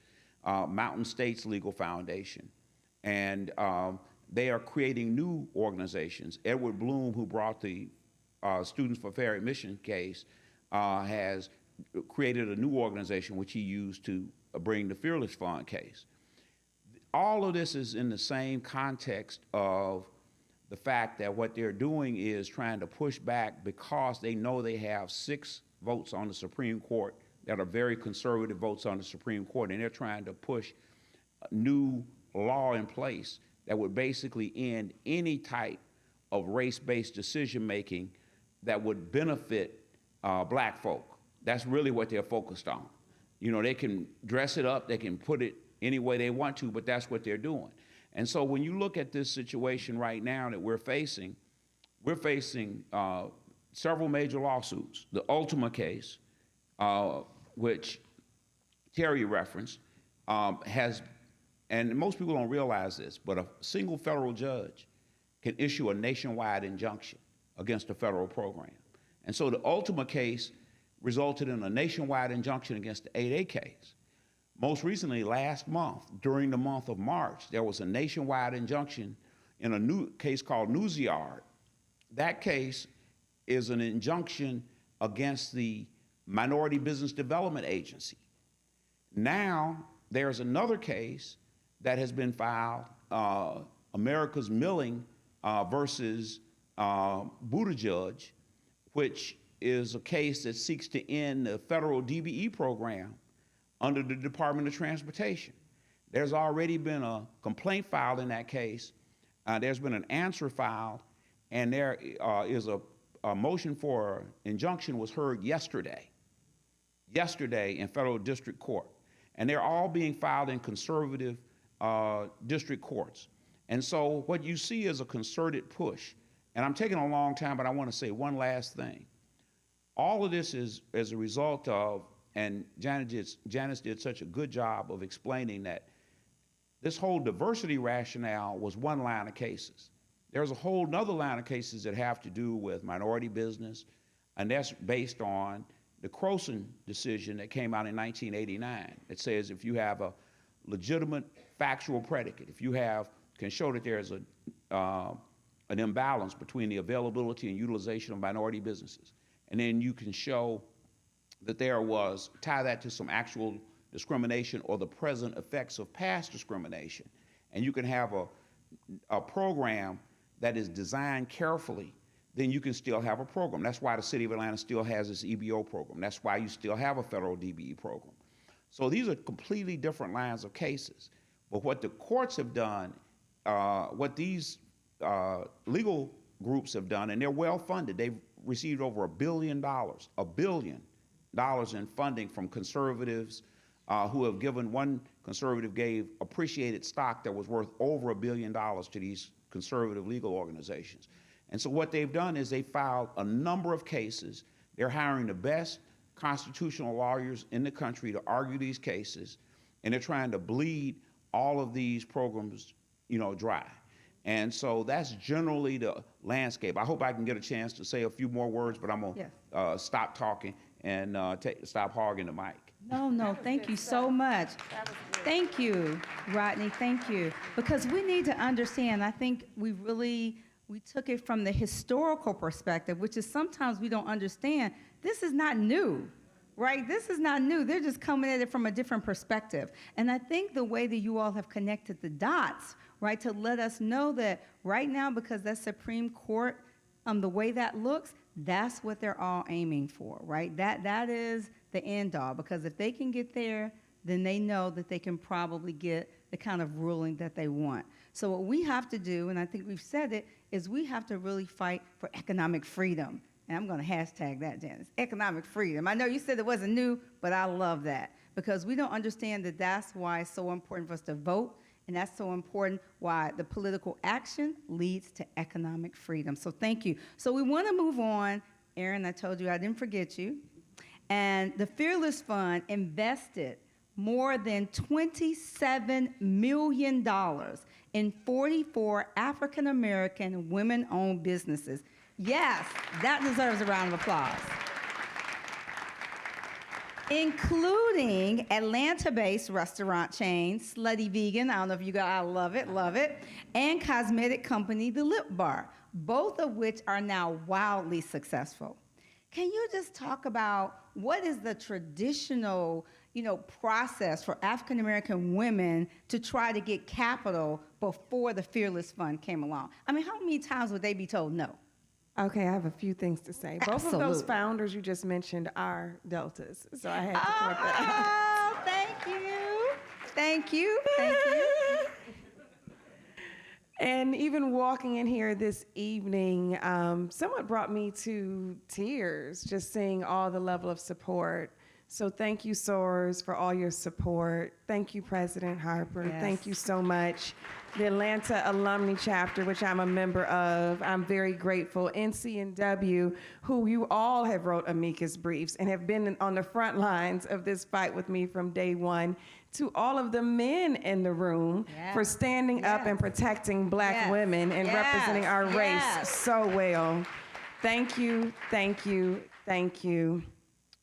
Mountain States Legal Foundation, and they are creating new organizations. Edward Bloom, who brought the Students for Fair Admission case, has created a new organization which he used to bring the Fearless Fund case. All of this is in the same context of the fact that what they're doing is trying to push back because they know they have 6 votes on the Supreme Court that are very conservative votes on the Supreme Court, and they're trying to push a new law in place that would basically end any type of race-based decision-making that would benefit black folk. That's really what they're focused on. You know, they can dress it up, they can put it any way they want to, but that's what they're doing. And so when you look at this situation right now that we're facing several major lawsuits. The Ultima case, which Terry referenced, has, and most people don't realize this, but a single federal judge can issue a nationwide injunction against a federal program. And so the Ultima case resulted in a nationwide injunction against the 8A case. Most recently, last month, during the month of March, there was a nationwide injunction in a new case called Newsyard. That case is an injunction against the Minority Business Development Agency. Now, there's another case that has been filed, America's Milling versus Buttigieg, which is a case that seeks to end the federal DBE program under the Department of Transportation. There's already been a complaint filed in that case. There's been an answer filed, and there is a motion for injunction was heard yesterday in federal district court. And they're all being filed in conservative district courts. And so what you see is a concerted push. And I'm taking a long time, but I want to say one last thing. All of this is as a result of, and Janice did such a good job of explaining that this whole diversity rationale was one line of cases. There's a whole nother line of cases that have to do with minority business, and that's based on the Croson decision that came out in 1989. It says if you have a legitimate factual predicate, if you can show that there's an imbalance between the availability and utilization of minority businesses, and then you can show that tie that to some actual discrimination or the present effects of past discrimination. And you can have a program that is designed carefully, then you can still have a program. That's why the city of Atlanta still has its EBO program. That's why you still have a federal DBE program. So these are completely different lines of cases. But what the courts have done, what these legal groups have done, and they're well funded, they've received over $1 billion in funding from conservatives who have given, one conservative gave appreciated stock that was worth over $1 billion to these conservative legal organizations. And so what they've done is they filed a number of cases. They're hiring the best constitutional lawyers in the country to argue these cases, and they're trying to bleed all of these programs, dry. And so that's generally the landscape. I hope I can get a chance to say a few more words, but I'm gonna stop talking and stop hogging the mic. No, thank you so much. Thank you, Rodney, thank you. Because we need to understand, I think we took it from the historical perspective, which is sometimes we don't understand. This is not new, right? This is not new. They're just coming at it from a different perspective. And I think the way that you all have connected the dots, right, to let us know that right now, because that Supreme Court, the way that looks, that's what they're all aiming for, right? That is the end all, because if they can get there, then they know that they can probably get the kind of ruling that they want. So what we have to do, and I think we've said it, is we have to really fight for economic freedom. And I'm going to hashtag that, Janice, economic freedom. I know you said it wasn't new, but I love that, because we don't understand that that's why it's so important for us to vote, and that's so important why the political action leads to economic freedom. So thank you. So we want to move on. Aaron, I told you I didn't forget you. And the Fearless Fund invested more than $27 million in 44 African-American women-owned businesses. Yes, that deserves a round of applause. including Atlanta-based restaurant chain Slutty Vegan. I don't know if you guys, I love it, and cosmetic company The Lip Bar, both of which are now wildly successful. Can you just talk about what is the traditional, process for African American women to try to get capital before the Fearless Fund came along? I mean, how many times would they be told no? Okay, I have a few things to say. Both of those founders you just mentioned are Deltas, so I had to point that out. Oh, thank you. And even walking in here this evening, somewhat brought me to tears, just seeing all the level of support. So thank you, SOARS, for all your support. Thank you, President Harper. Yes. Thank you so much. The Atlanta Alumnae Chapter, which I'm a member of, I'm very grateful. NCNW, who you all have wrote amicus briefs and have been on the front lines of this fight with me from day one. To all of the men in the room for standing up and protecting Black women and representing our race so well. Thank you, thank you, thank you.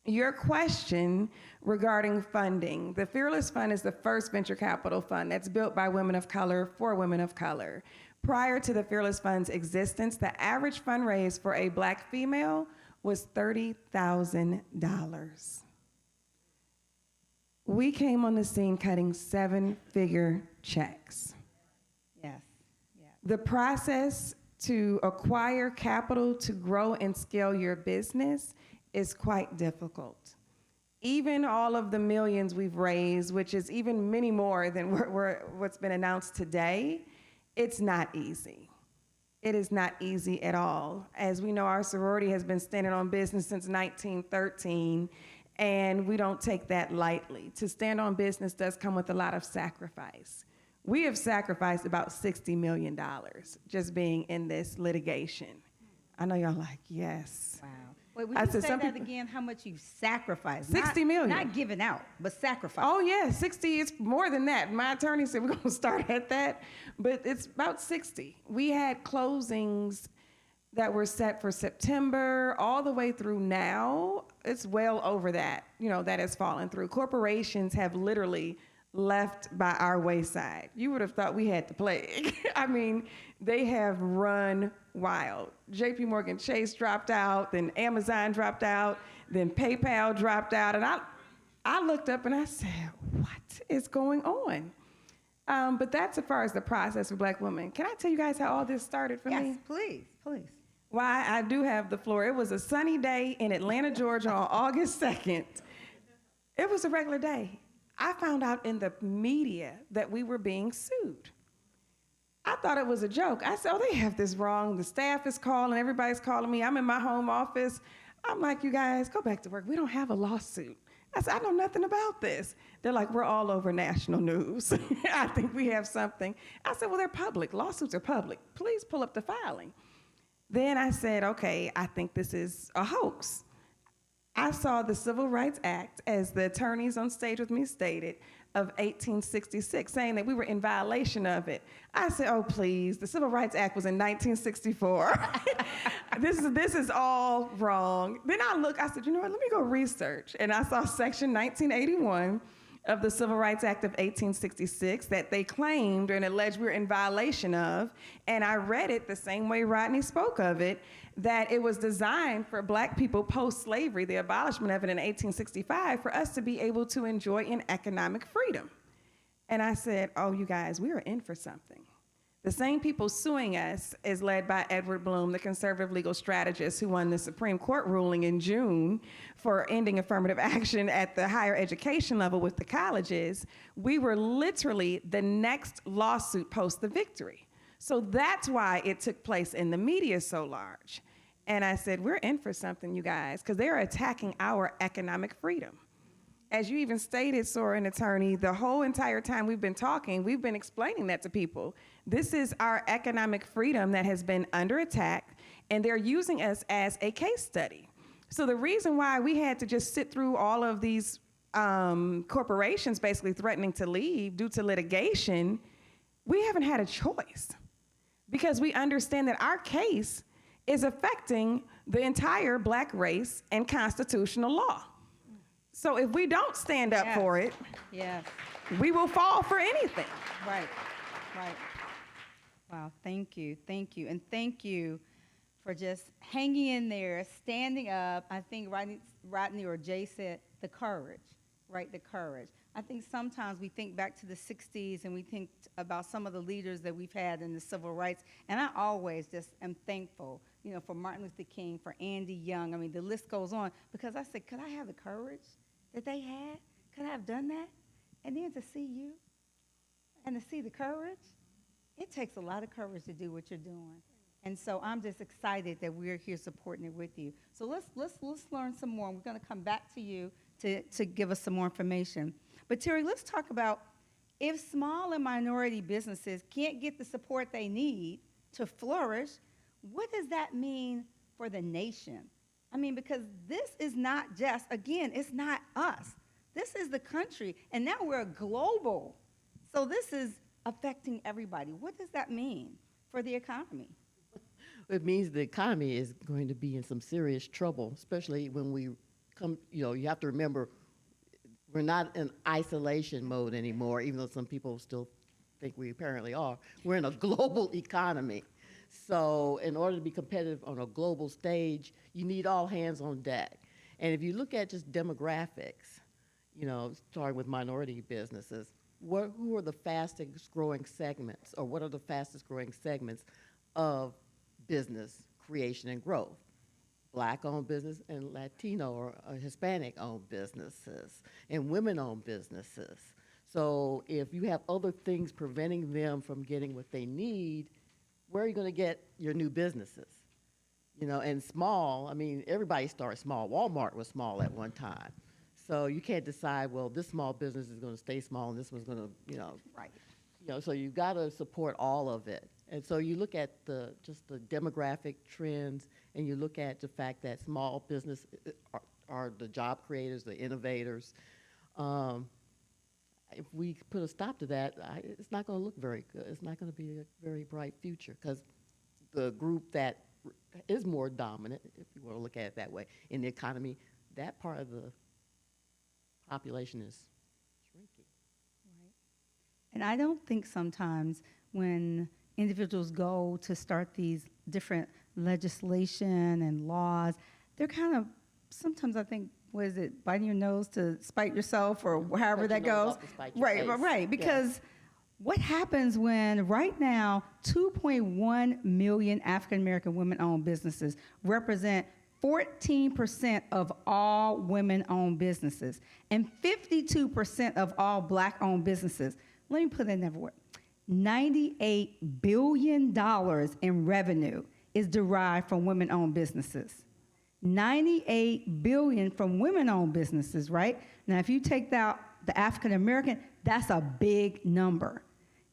Your question regarding funding. The Fearless Fund is the first venture capital fund that's built by women of color for women of color. Prior to the Fearless Fund's existence, the average fundraise for a Black female was $30,000. We came on the scene cutting 7-figure checks. Yes. The process to acquire capital to grow and scale your business is quite difficult. Even all of the millions we've raised, which is even many more than what's been announced today, it's not easy. It is not easy at all. As we know, our sorority has been standing on business since 1913, and we don't take that lightly. To stand on business does come with a lot of sacrifice. We have sacrificed about $60 million just being in this litigation. I know y'all like, yes. Wow. Wait, would you say that again, how much you've sacrificed? 60 million. Not given out, but sacrificed. Oh yeah, 60, it's more than that. My attorney said we're gonna start at that, but it's about 60. We had closings that were set for September all the way through now. It's well over that, that has fallen through. Corporations have literally left by our wayside. You would have thought we had the plague. I mean, they have run wild. JP Morgan Chase dropped out, then Amazon dropped out, then PayPal dropped out, and I looked up and I said, what is going on? But that's as far as the process for Black women. Can I tell you guys how all this started for me? Yes, please. Why I do have the floor. It was a sunny day in Atlanta, Georgia on August 2nd. It was a regular day. I found out in the media that we were being sued. I thought it was a joke. I said, oh, they have this wrong. The staff is calling, everybody's calling me. I'm in my home office. I'm like, you guys, go back to work. We don't have a lawsuit. I said, I know nothing about this. They're like, we're all over national news. I think we have something. I said, well, they're public. Lawsuits are public. Please pull up the filing. Then I said, okay, I think this is a hoax. I saw the Civil Rights Act, as the attorneys on stage with me stated, of 1866, saying that we were in violation of it. I said, oh, please, the Civil Rights Act was in 1964. This is all wrong. Then I said, you know what, let me go research. And I saw section 1981 of the Civil Rights Act of 1866 that they claimed and alleged we were in violation of. And I read it the same way Rodney spoke of it, that it was designed for Black people post-slavery, the abolishment of it in 1865, for us to be able to enjoy an economic freedom. And I said, oh, you guys, we are in for something. The same people suing us is led by Edward Bloom, the conservative legal strategist who won the Supreme Court ruling in June for ending affirmative action at the higher education level with the colleges. We were literally the next lawsuit post the victory. So that's why it took place in the media so large. And I said, we're in for something, you guys, because they're attacking our economic freedom. As you even stated, Sora, an attorney, the whole entire time we've been talking, we've been explaining that to people. This is our economic freedom that has been under attack, and they're using us as a case study. So the reason why we had to just sit through all of these corporations basically threatening to leave due to litigation, we haven't had a choice, because we understand that our case is affecting the entire Black race and constitutional law. So if we don't stand up Yes. for it, Yes. we will fall for anything. Right, right. Wow, thank you, and thank you for just hanging in there, standing up. I think Rodney or Jay said the courage, right, the courage. I think sometimes we think back to the 60s and we think about some of the leaders that we've had in the civil rights, and I always just am thankful, you know, for Martin Luther King, for Andy Young. I mean, the list goes on, because I said, could I have the courage that they had? Could I have done that? And then to see you and to see the courage, it takes a lot of courage to do what you're doing. And so I'm just excited that we're here supporting it with you. So let's learn some more. We're going to come back to you to give us some more information. But Terry, let's talk about, if small and minority businesses can't get the support they need to flourish, what does that mean for the nation? I mean, because this is not just, again, it's not us. This is the country, and now we're global. So this is affecting everybody. What does that mean for the economy? It means the economy is going to be in some serious trouble, especially when we come, you have to remember, we're not in isolation mode anymore, even though some people still think we apparently are. We're in a global economy. So in order to be competitive on a global stage, you need all hands on deck. And if you look at just demographics, starting with minority businesses, who are the fastest growing segments, or what are the fastest growing segments of business creation and growth? Black-owned business and Latino or Hispanic-owned businesses and women-owned businesses. So if you have other things preventing them from getting what they need, where are you going to get your new businesses? And small, I mean, everybody starts small. Walmart was small at one time. So you can't decide, well, this small business is going to stay small and this one's going to, Right. So you've got to support all of it. And so you look at just the demographic trends, and you look at the fact that small business are the job creators, the innovators. If we put a stop to that, it's not going to look very good. It's not going to be a very bright future, because the group that is more dominant, if you want to look at it that way, in the economy, that part of the population is shrinking. Right. And I don't think sometimes when individuals go to start these different legislation and laws, they're kind of, sometimes I think, what is it, biting your nose to spite yourself, or however that goes? Right, because what happens when right now 2.1 million African American women-owned businesses represent 14% of all women-owned businesses and 52% of all black-owned businesses? Let me put that in another word. $98 billion in revenue is derived from women-owned businesses. $98 billion from women-owned businesses, right? Now, if you take out the African-American, that's a big number.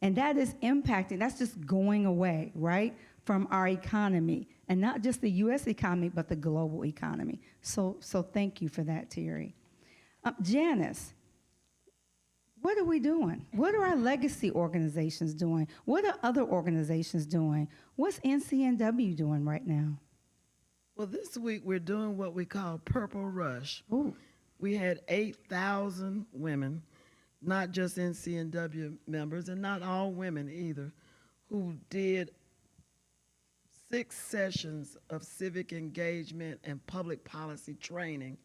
And that is impacting, that's just going away, right, from our economy. And not just the U.S. economy, but the global economy. So thank you for that, Terry. Janice, what are we doing? What are our legacy organizations doing? What are other organizations doing? What's NCNW doing right now? Well, this week we're doing what we call Purple Rush. Ooh. We had 8,000 women, not just NCNW members, and not all women either, who did 6 sessions of civic engagement and public policy training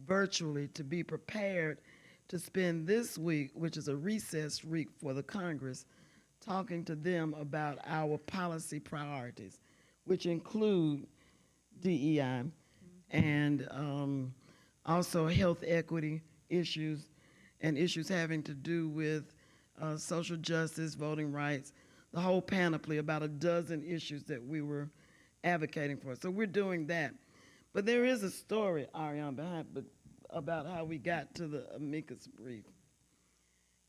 virtually to be prepared to spend this week, which is a recess week for the Congress, talking to them about our policy priorities, which include DEI and also health equity issues and issues having to do with social justice, voting rights, the whole panoply, about a dozen issues that we were advocating for. So we're doing that. But there is a story, Ariane, about how we got to the amicus brief.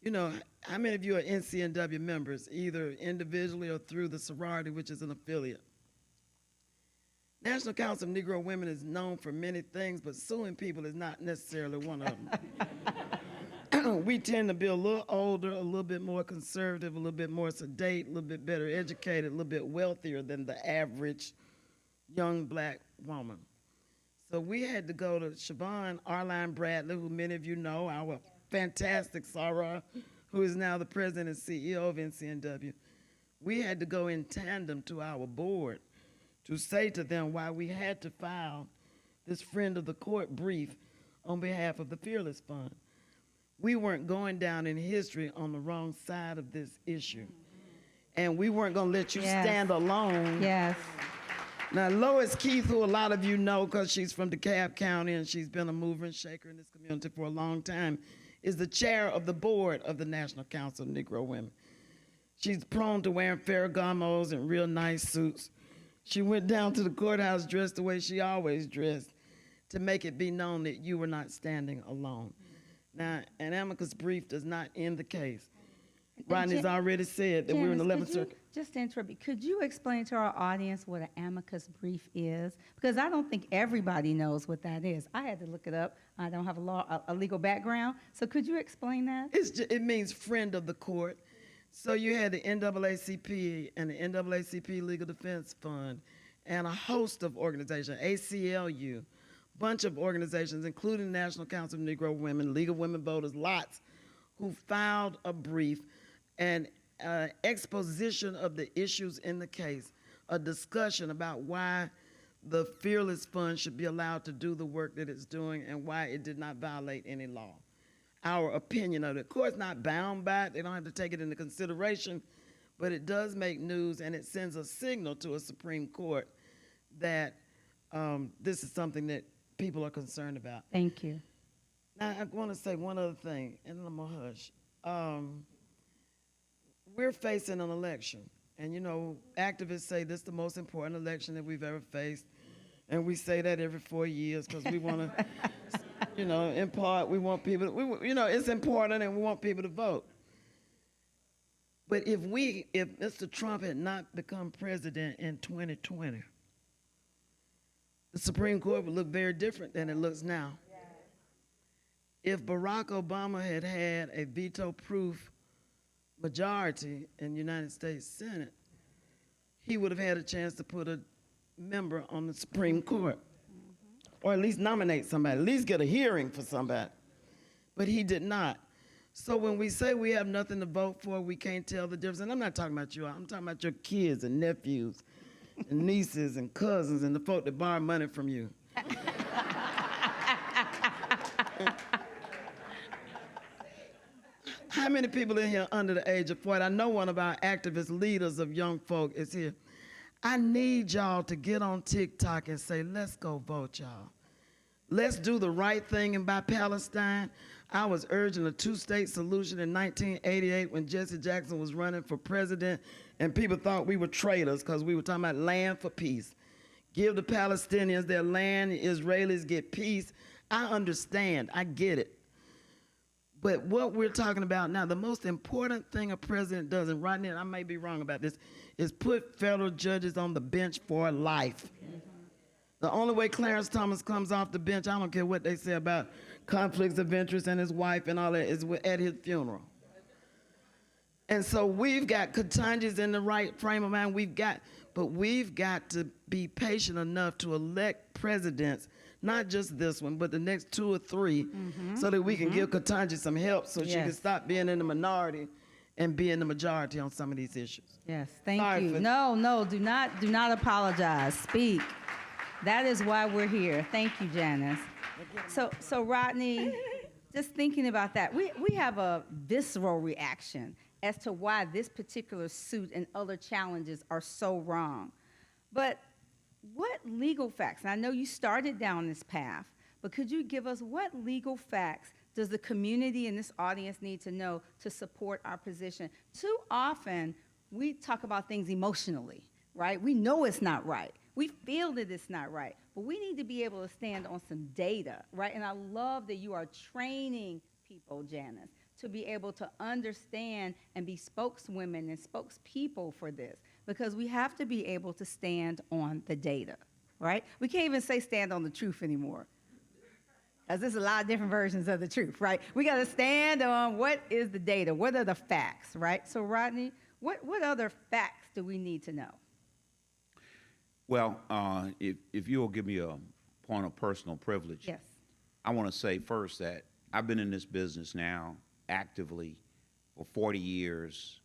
How many of you are NCNW members, either individually or through the sorority, which is an affiliate? National Council of Negro Women is known for many things, but suing people is not necessarily one of them. We tend to be a little older, a little bit more conservative, a little bit more sedate, a little bit better educated, a little bit wealthier than the average young black woman. So we had to go to Siobhan Arline Bradley, who many of you know, our fantastic Sarah, who is now the president and CEO of NCNW. We had to go in tandem to our board to say to them why we had to file this friend of the court brief on behalf of the Fearless Fund. We weren't going down in history on the wrong side of this issue. And we weren't gonna let you stand alone. Yes. Now, Lois Keith, who a lot of you know because she's from DeKalb County and she's been a mover and shaker in this community for a long time, is the chair of the board of the National Council of Negro Women. She's prone to wearing Ferragamos and real nice suits. She went down to the courthouse dressed the way she always dressed to make it be known that you were not standing alone. Now, an amicus brief does not end the case. Rodney's already said that we're in the 11th Circuit. Just to interrupt you, could you explain to our audience what an amicus brief is? Because I don't think everybody knows what that is. I had to look it up. I don't have a legal background. So could you explain that? It means friend of the court. So you had the NAACP and the NAACP Legal Defense Fund and a host of organizations, ACLU, bunch of organizations, including the National Council of Negro Women, League of Women Voters, lots, who filed a brief and exposition of the issues in the case, a discussion about why the Fearless Fund should be allowed to do the work that it's doing and why it did not violate any law. Our opinion of it. Of course, not bound by it. They don't have to take it into consideration, but it does make news and it sends a signal to a Supreme Court that this is something that people are concerned about. Thank you. Now, I want to say one other thing, and then I'm going to hush. We're facing an election, and you know, activists say this is the most important election that we've ever faced, and we say that every 4 years because we want to, you know, in part, we want people, you know, it's important and we want people to vote. But if Mr. Trump had not become president in 2020, the Supreme Court would look very different than it looks now. If Barack Obama had had a veto-proof majority in the United States Senate, he would have had a chance to put a member on the Supreme Court, or at least nominate somebody, at least get a hearing for somebody. But he did not. So when we say we have nothing to vote for, we can't tell the difference. And I'm not talking about you, I'm talking about your kids and nephews and nieces and cousins and the folk that borrow money from you. How many people in here under the age of 40? I know one of our activist leaders of young folk is here. I need y'all to get on TikTok and say, let's go vote, y'all. Let's do the right thing and buy Palestine. I was urging a two-state solution in 1988 when Jesse Jackson was running for president, and people thought we were traitors because we were talking about land for peace. Give the Palestinians their land, the Israelis get peace. I understand, I get it. But what we're talking about now, the most important thing a president does, and Rodney, I may be wrong about this, is put federal judges on the bench for life. The only way Clarence Thomas comes off the bench, I don't care what they say about conflicts of interest and his wife and all that, is at his funeral. And so we've got Ketanji's in the right frame of mind, but we've got to be patient enough to elect presidents, not just this one, but the next 2 or 3, so that we can give Ketanji some help so she can stop being in the minority and be in the majority on some of these issues. Yes, thank you. No, do not apologize. Speak. That is why we're here. Thank you, Janice. So Rodney, just thinking about that, we have a visceral reaction as to why this particular suit and other challenges are so wrong. But what legal facts, and I know you started down this path, but could you give us what legal facts does the community and this audience need to know to support our position? Too often, we talk about things emotionally, right? We know it's not right. We feel that it's not right, but we need to be able to stand on some data, right? And I love that you are training people, Janice, to be able to understand and be spokeswomen and spokespeople for this, because we have to be able to stand on the data, right? We can't even say stand on the truth anymore, because there's a lot of different versions of the truth, right? We got to stand on what is the data, what are the facts, right? So Rodney, what other facts do we need to know? Well, if you'll give me a point of personal privilege. Yes. I want to say first that I've been in this business now actively for 40 years.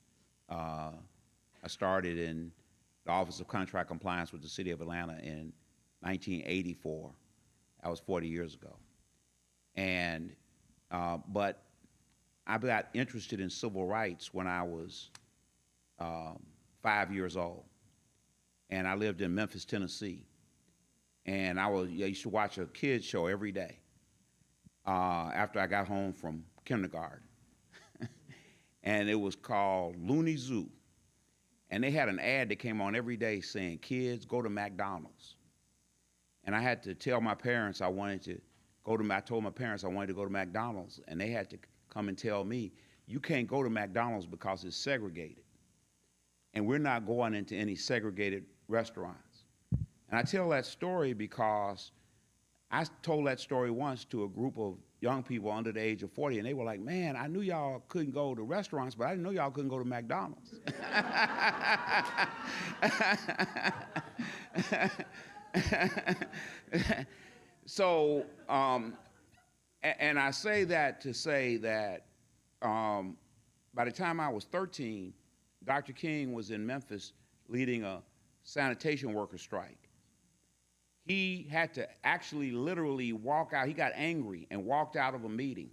I started in the Office of Contract Compliance with the City of Atlanta in 1984. That was 40 years ago. And, but I got interested in civil rights when I was 5 years old. And I lived in Memphis, Tennessee. And I used to watch a kids show every day after I got home from kindergarten. And it was called Looney Zoo. And they had an ad that came on every day saying, kids, go to McDonald's. And I had to tell my parents I told my parents I wanted to go to McDonald's. And they had to come and tell me, you can't go to McDonald's because it's segregated. And we're not going into any segregated restaurants. And I tell that story because I told that story once to a group of young people under the age of 40, and they were like, man, I knew y'all couldn't go to restaurants, but I didn't know y'all couldn't go to McDonald's. So, and I say that to say that by the time I was 13, Dr. King was in Memphis leading a sanitation worker strike. He had to actually literally walk out. He got angry and walked out of a meeting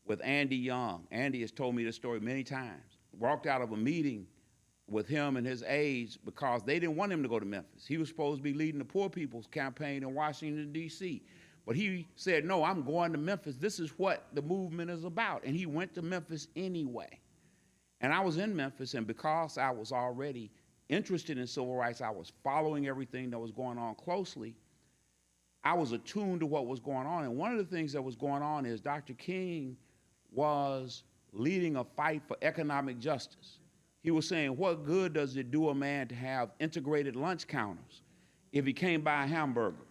with Andy Young. Andy has told me this story many times. Walked out of a meeting with him and his aides because they didn't want him to go to Memphis. He was supposed to be leading the Poor People's Campaign in Washington, D.C. But he said, no, I'm going to Memphis. This is what the movement is about. And he went to Memphis anyway. And I was in Memphis, and because I was already interested in civil rights, I was following everything that was going on closely. I was attuned to what was going on. And one of the things that was going on is Dr. King was leading a fight for economic justice. He was saying, what good does it do a man to have integrated lunch counters if he can't buy a hamburger?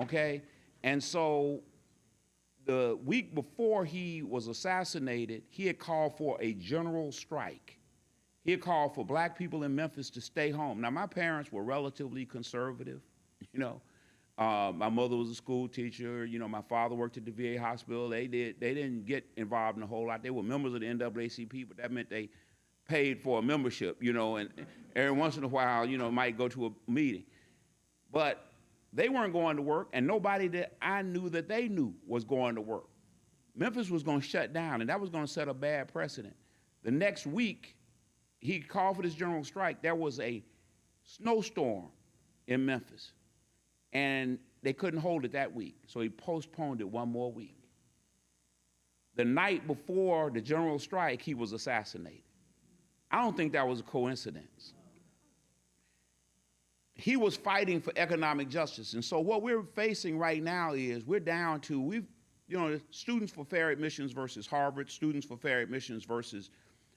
Okay? And so the week before he was assassinated, he had called for a general strike. He had called for black people in Memphis to stay home. Now, my parents were relatively conservative, you know. My mother was a school teacher. You know, my father worked at the VA hospital. They didn't get involved in a whole lot. They were members of the NAACP, but that meant they paid for a membership, you know, and every once in a while, you know, might go to a meeting. But they weren't going to work, and nobody that I knew that they knew was going to work. Memphis was going to shut down, and that was going to set a bad precedent. The next week, he called for this general strike. There was a snowstorm in Memphis, and they couldn't hold it that week, so he postponed it one more week. The night before the general strike, he was assassinated. I don't think that was a coincidence. He was fighting for economic justice, and so what we're facing right now is we're down to, students for fair admissions versus Harvard, students for fair admissions versus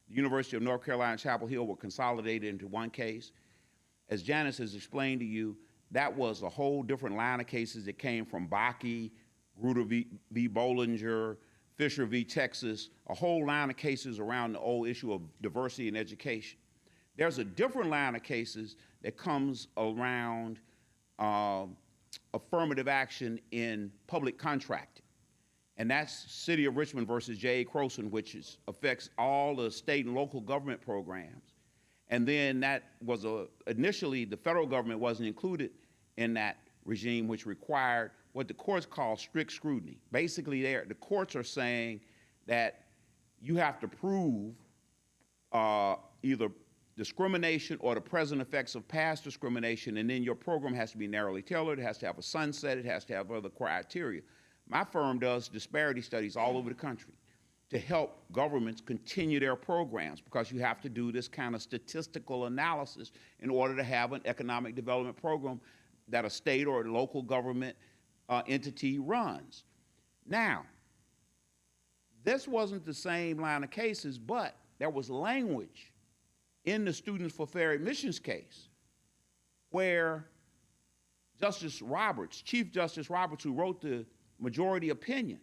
the University of North Carolina, Chapel Hill were consolidated into one case. As Janice has explained to you, that was a whole different line of cases that came from Bakke, Grutter v. Bollinger, Fisher v. Texas, a whole line of cases around the old issue of diversity in education. There's a different line of cases that comes around affirmative action in public contracting. And that's City of Richmond versus J.A. Croson, which affects all the state and local government programs. And then that was initially the federal government wasn't included in that regime, which required what the courts call strict scrutiny. Basically, the courts are saying that you have to prove either discrimination or the present effects of past discrimination, and then your program has to be narrowly tailored, it has to have a sunset, it has to have other criteria. My firm does disparity studies all over the country to help governments continue their programs, because you have to do this kind of statistical analysis in order to have an economic development program that a state or a local government entity runs. Now, this wasn't the same line of cases, but there was language in the Students for Fair Admissions case where Justice Roberts, Chief Justice Roberts, who wrote the majority opinion,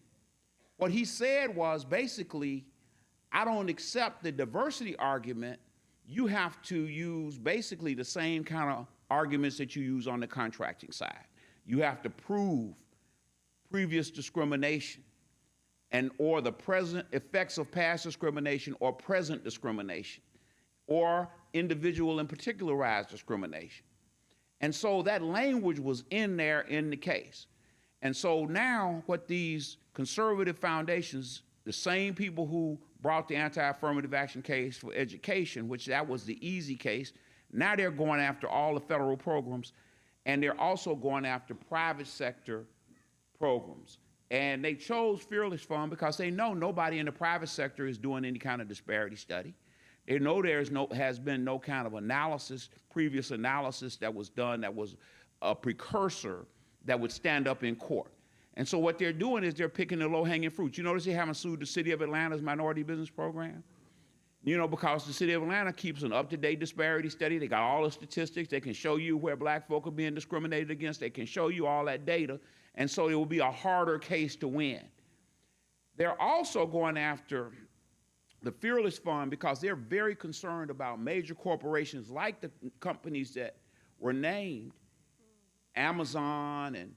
what he said was basically, I don't accept the diversity argument. You have to use basically the same kind of arguments that you use on the contracting side. you have to prove previous discrimination and or the present effects of past discrimination or present discrimination or individual and particularized discrimination. And so that language was in there in the case. And so now what these conservative foundations, the same people who brought the anti-affirmative action case for education, which that was the easy case, now they're going after all the federal programs, and they're also going after private sector programs. And they chose Fearless Fund because they know nobody in the private sector is doing any kind of disparity study. They know has been no kind of analysis, previous analysis that was done that was a precursor that would stand up in court. And so what they're doing is they're picking the low-hanging fruit. You notice they haven't sued the City of Atlanta's Minority Business Program? You know, because the City of Atlanta keeps an up-to-date disparity study. They got all the statistics. They can show you where black folk are being discriminated against. They can show you all that data. And so it will be a harder case to win. They're also going after the Fearless Fund because they're very concerned about major corporations like the companies that were named, Amazon and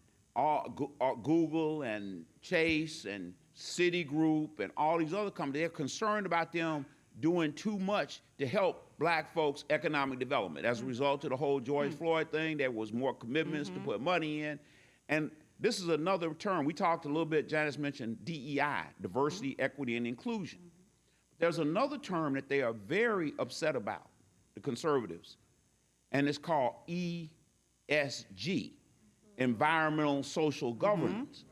Google and Chase and Citigroup and all these other companies. They're concerned about them doing too much to help black folks' economic development. As a result of the whole George Floyd thing, there was more commitments to put money in. And this is another term. We talked a little bit, Janice mentioned DEI, diversity, equity, and inclusion. There's another term that they are very upset about, the conservatives, and it's called ESG, environmental social governance.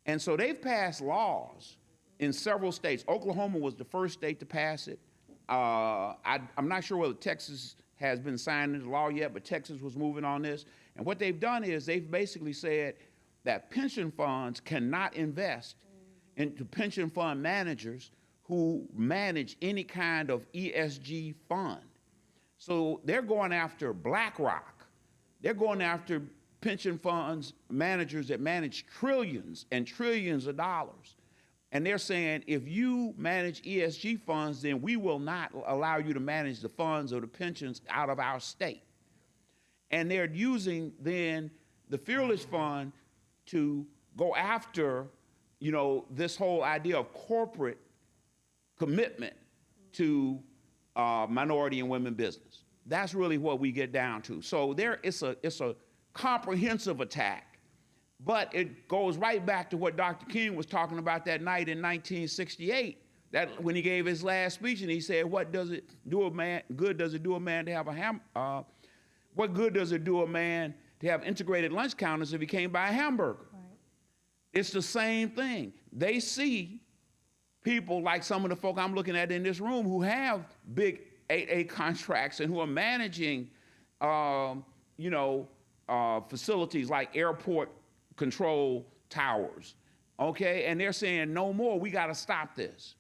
And so they've passed laws in several states. Oklahoma was the first state to pass it. I'm not sure whether Texas has been signed into law yet, but Texas was moving on this. And what they've done is they've basically said that pension funds cannot invest into pension fund managers who manage any kind of ESG fund. So they're going after BlackRock. They're going after pension funds managers that manage trillions and trillions of dollars. And they're saying, if you manage ESG funds, then we will not allow you to manage the funds or the pensions out of our state. And they're using then the Fearless Fund to go after, you know, this whole idea of corporate commitment to minority and women business. That's really what we get down to. So it's a comprehensive attack, but it goes right back to what Dr. King was talking about that night in 1968, that when he gave his last speech and he said, what does it do a man, good does it do a man to have what good does it do a man to have integrated lunch counters if he can't buy a hamburger? Right. It's the same thing. They see people like some of the folk I'm looking at in this room who have big 8A contracts and who are managing, facilities like airport control towers, okay? And they're saying, no more, we gotta stop this.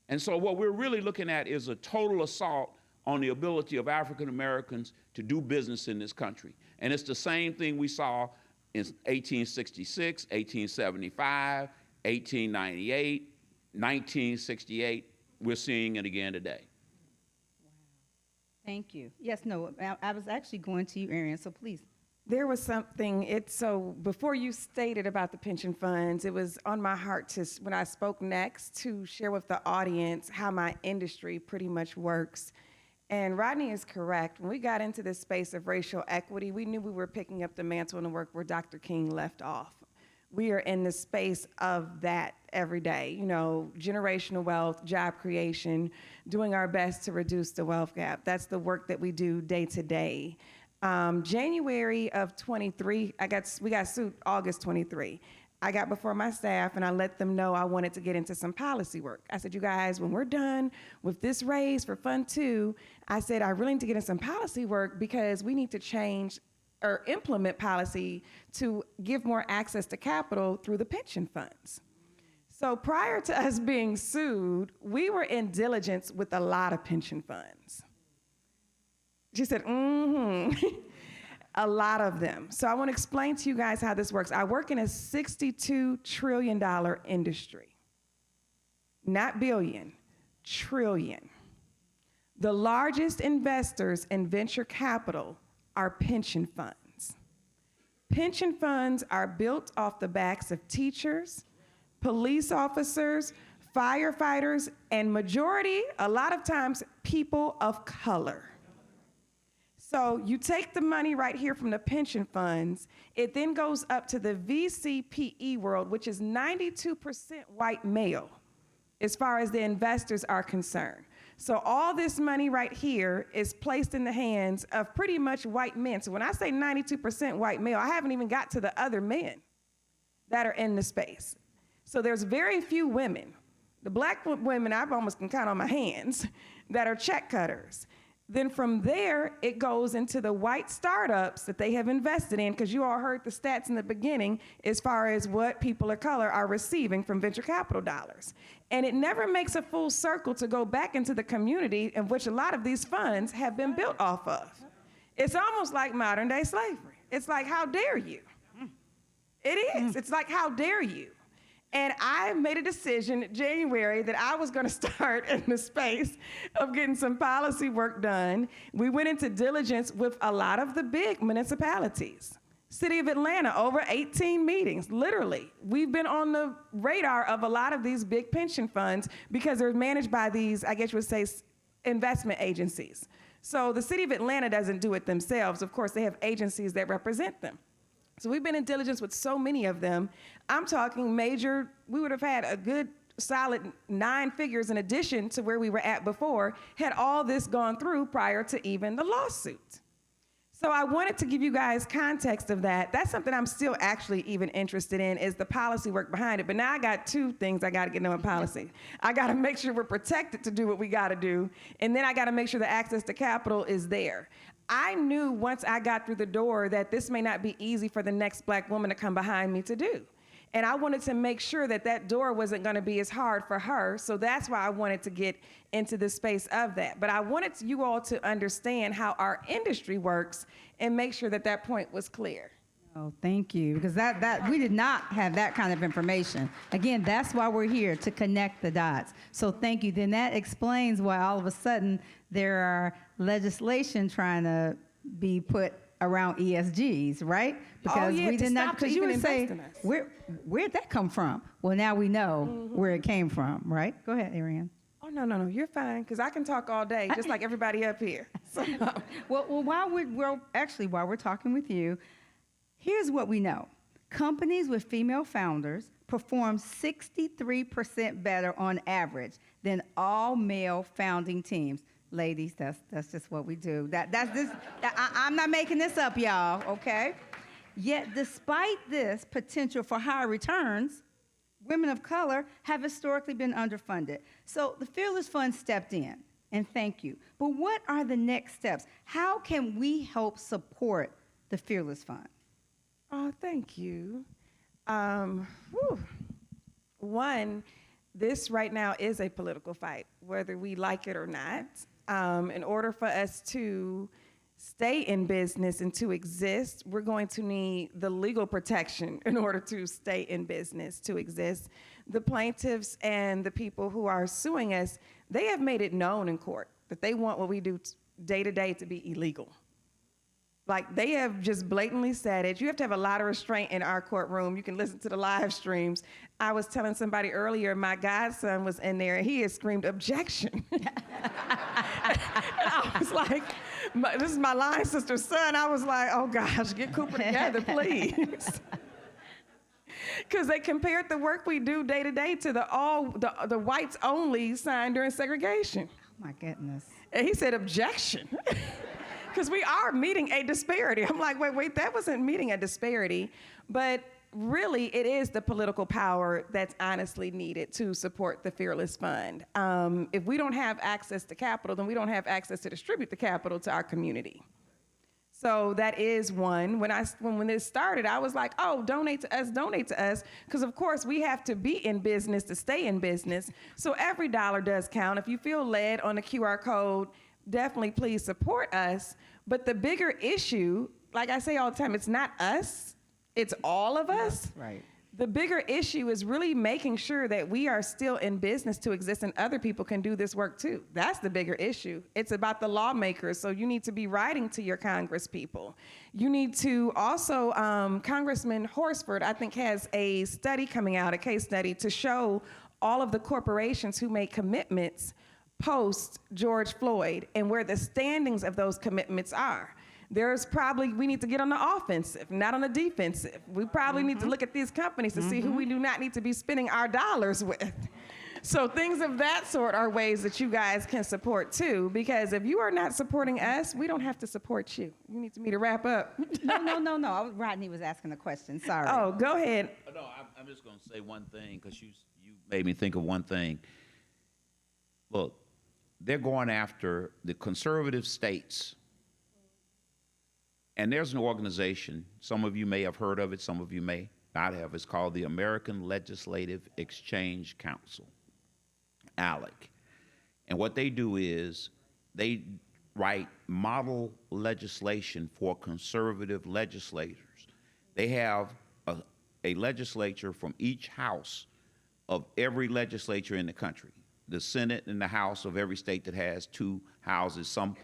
And so what we're really looking at is a total assault on the ability of African Americans to do business in this country. And it's the same thing we saw in 1866, 1875, 1898, 1968. We're seeing it again today. Thank you. Yes, no, I was actually going to you, Arian, so please. There was something, so before you stated about the pension funds, it was on my heart to, when I spoke next, to share with the audience how my industry pretty much works. And Rodney is correct. When we got into this space of racial equity, we knew we were picking up the mantle and the work where Dr. King left off. We are in the space of that every day, you know, generational wealth, job creation, doing our best to reduce the wealth gap. That's the work that we do day to day. January of 23, we got sued August 23. I got before my staff and I let them know I wanted to get into some policy work. I said, you guys, when we're done with this raise for Fund 2, I said, I really need to get in some policy work because we need to change or implement policy to give more access to capital through the pension funds. So prior to us being sued, we were in diligence with a lot of pension funds. She said, a lot of them. So I want to explain to you guys how this works. I work in a $62 trillion industry. Not billion, trillion. The largest investors in venture capital are pension funds. Pension funds are built off the backs of teachers, police officers, firefighters, and majority, a lot of times, people of color. So you take the money right here from the pension funds, it then goes up to the VCPE world, which is 92% white male, as far as the investors are concerned. So all this money right here is placed in the hands of pretty much white men. So when I say 92% white male, I haven't even got to the other men that are in the space. So there's very few women. The black women I almost can count on my hands that are check cutters. Then from there, it goes into the white startups that they have invested in, because you all heard the stats in the beginning as far as what people of color are receiving from venture capital dollars. And it never makes a full circle to go back into the community in which a lot of these funds have been built off of. It's almost like modern day slavery. It's like, how dare you? It is. It's like, how dare you? And I made a decision in January that I was going to start in the space of getting some policy work done. We went into diligence with a lot of the big municipalities. City of Atlanta, over 18 meetings, literally. We've been on the radar of a lot of these big pension funds because they're managed by these, I guess you would say, investment agencies. So the City of Atlanta doesn't do it themselves. Of course, they have agencies that represent them. So we've been in diligence with so many of them. I'm talking major, we would have had a good solid 9 figures in addition to where we were at before, had all this gone through prior to even the lawsuit. So I wanted to give you guys context of that. That's something I'm still actually even interested in, is the policy work behind it. But now I got 2 things I got to get done with policy. I got to make sure we're protected to do what we got to do, and then I got to make sure the access to capital is there. I knew once I got through the door that this may not be easy for the next black woman to come behind me to do. And I wanted to make sure that that door wasn't going to be as hard for her, so that's why I wanted to get into the space of that. But I wanted you all to understand how our industry works and make sure that that point was clear. Oh, thank you, because that we did not have that kind of information. Again, that's why we're here, to connect the dots. So thank you. Then that explains why all of a sudden there are legislation trying to be put around ESGs, right? Because we did not. Because you would say, in us. where'd that come from? Well, now we know where it came from, right? Go ahead, Ariane. Oh, no, you're fine, because I can talk all day, just like everybody up here. So. Well, while we're talking with you, here's what we know. Companies with female founders perform 63% better on average than all male founding teams. Ladies, that's just what we do. I'm not making this up, y'all, okay? Yet, despite this potential for higher returns, women of color have historically been underfunded. So the Fearless Fund stepped in, and thank you. But what are the next steps? How can we help support the Fearless Fund? Oh, thank you. One, this right now is a political fight, whether we like it or not. In order for us to stay in business and to exist, we're going to need the legal protection in order to stay in business, to exist. The plaintiffs and the people who are suing us, they have made it known in court that they want what we do day to day to be illegal. Like, they have just blatantly said it. You have to have a lot of restraint in our courtroom. You can listen to the live streams. I was telling somebody earlier, my godson was in there, and he had screamed, "Objection." And I was like, this is my line sister's son. I was like, oh gosh, get Cooper together, please. Because they compared the work we do day to day to the whites only sign during segregation. Oh my goodness. And he said, "Objection." Because we are meeting a disparity. I'm like, wait, that wasn't meeting a disparity. But really, it is the political power that's honestly needed to support the Fearless Fund. If we don't have access to capital, then we don't have access to distribute the capital to our community. So that is one. When this started, I was like, oh, donate to us. Because of course, we have to be in business to stay in business. So every dollar does count. If you feel led on the QR code, definitely please support us. But the bigger issue, like I say all the time, it's not us, it's all of us. Right. The bigger issue is really making sure that we are still in business to exist and other people can do this work too. That's the bigger issue. It's about the lawmakers, so you need to be writing to your Congress people. You need to also, Congressman Horsford, I think, has a study coming out, a case study, to show all of the corporations who made commitments post George Floyd and where the standings of those commitments are. We need to get on the offensive, not on the defensive. We probably need to look at these companies to see who we do not need to be spending our dollars with. So things of that sort are ways that you guys can support too, because if you are not supporting us, we don't have to support you. You need me to wrap up. No. Rodney was asking a question. Sorry. Oh, go ahead. No, I'm just going to say one thing because you made me think of one thing. Look, they're going after the conservative states. And there's an organization, some of you may have heard of it, some of you may not have. It's called the American Legislative Exchange Council, ALEC. And what they do is they write model legislation for conservative legislators. They have a legislature from each house of every legislature in the country. The Senate and the House of every state that has 2 houses. Some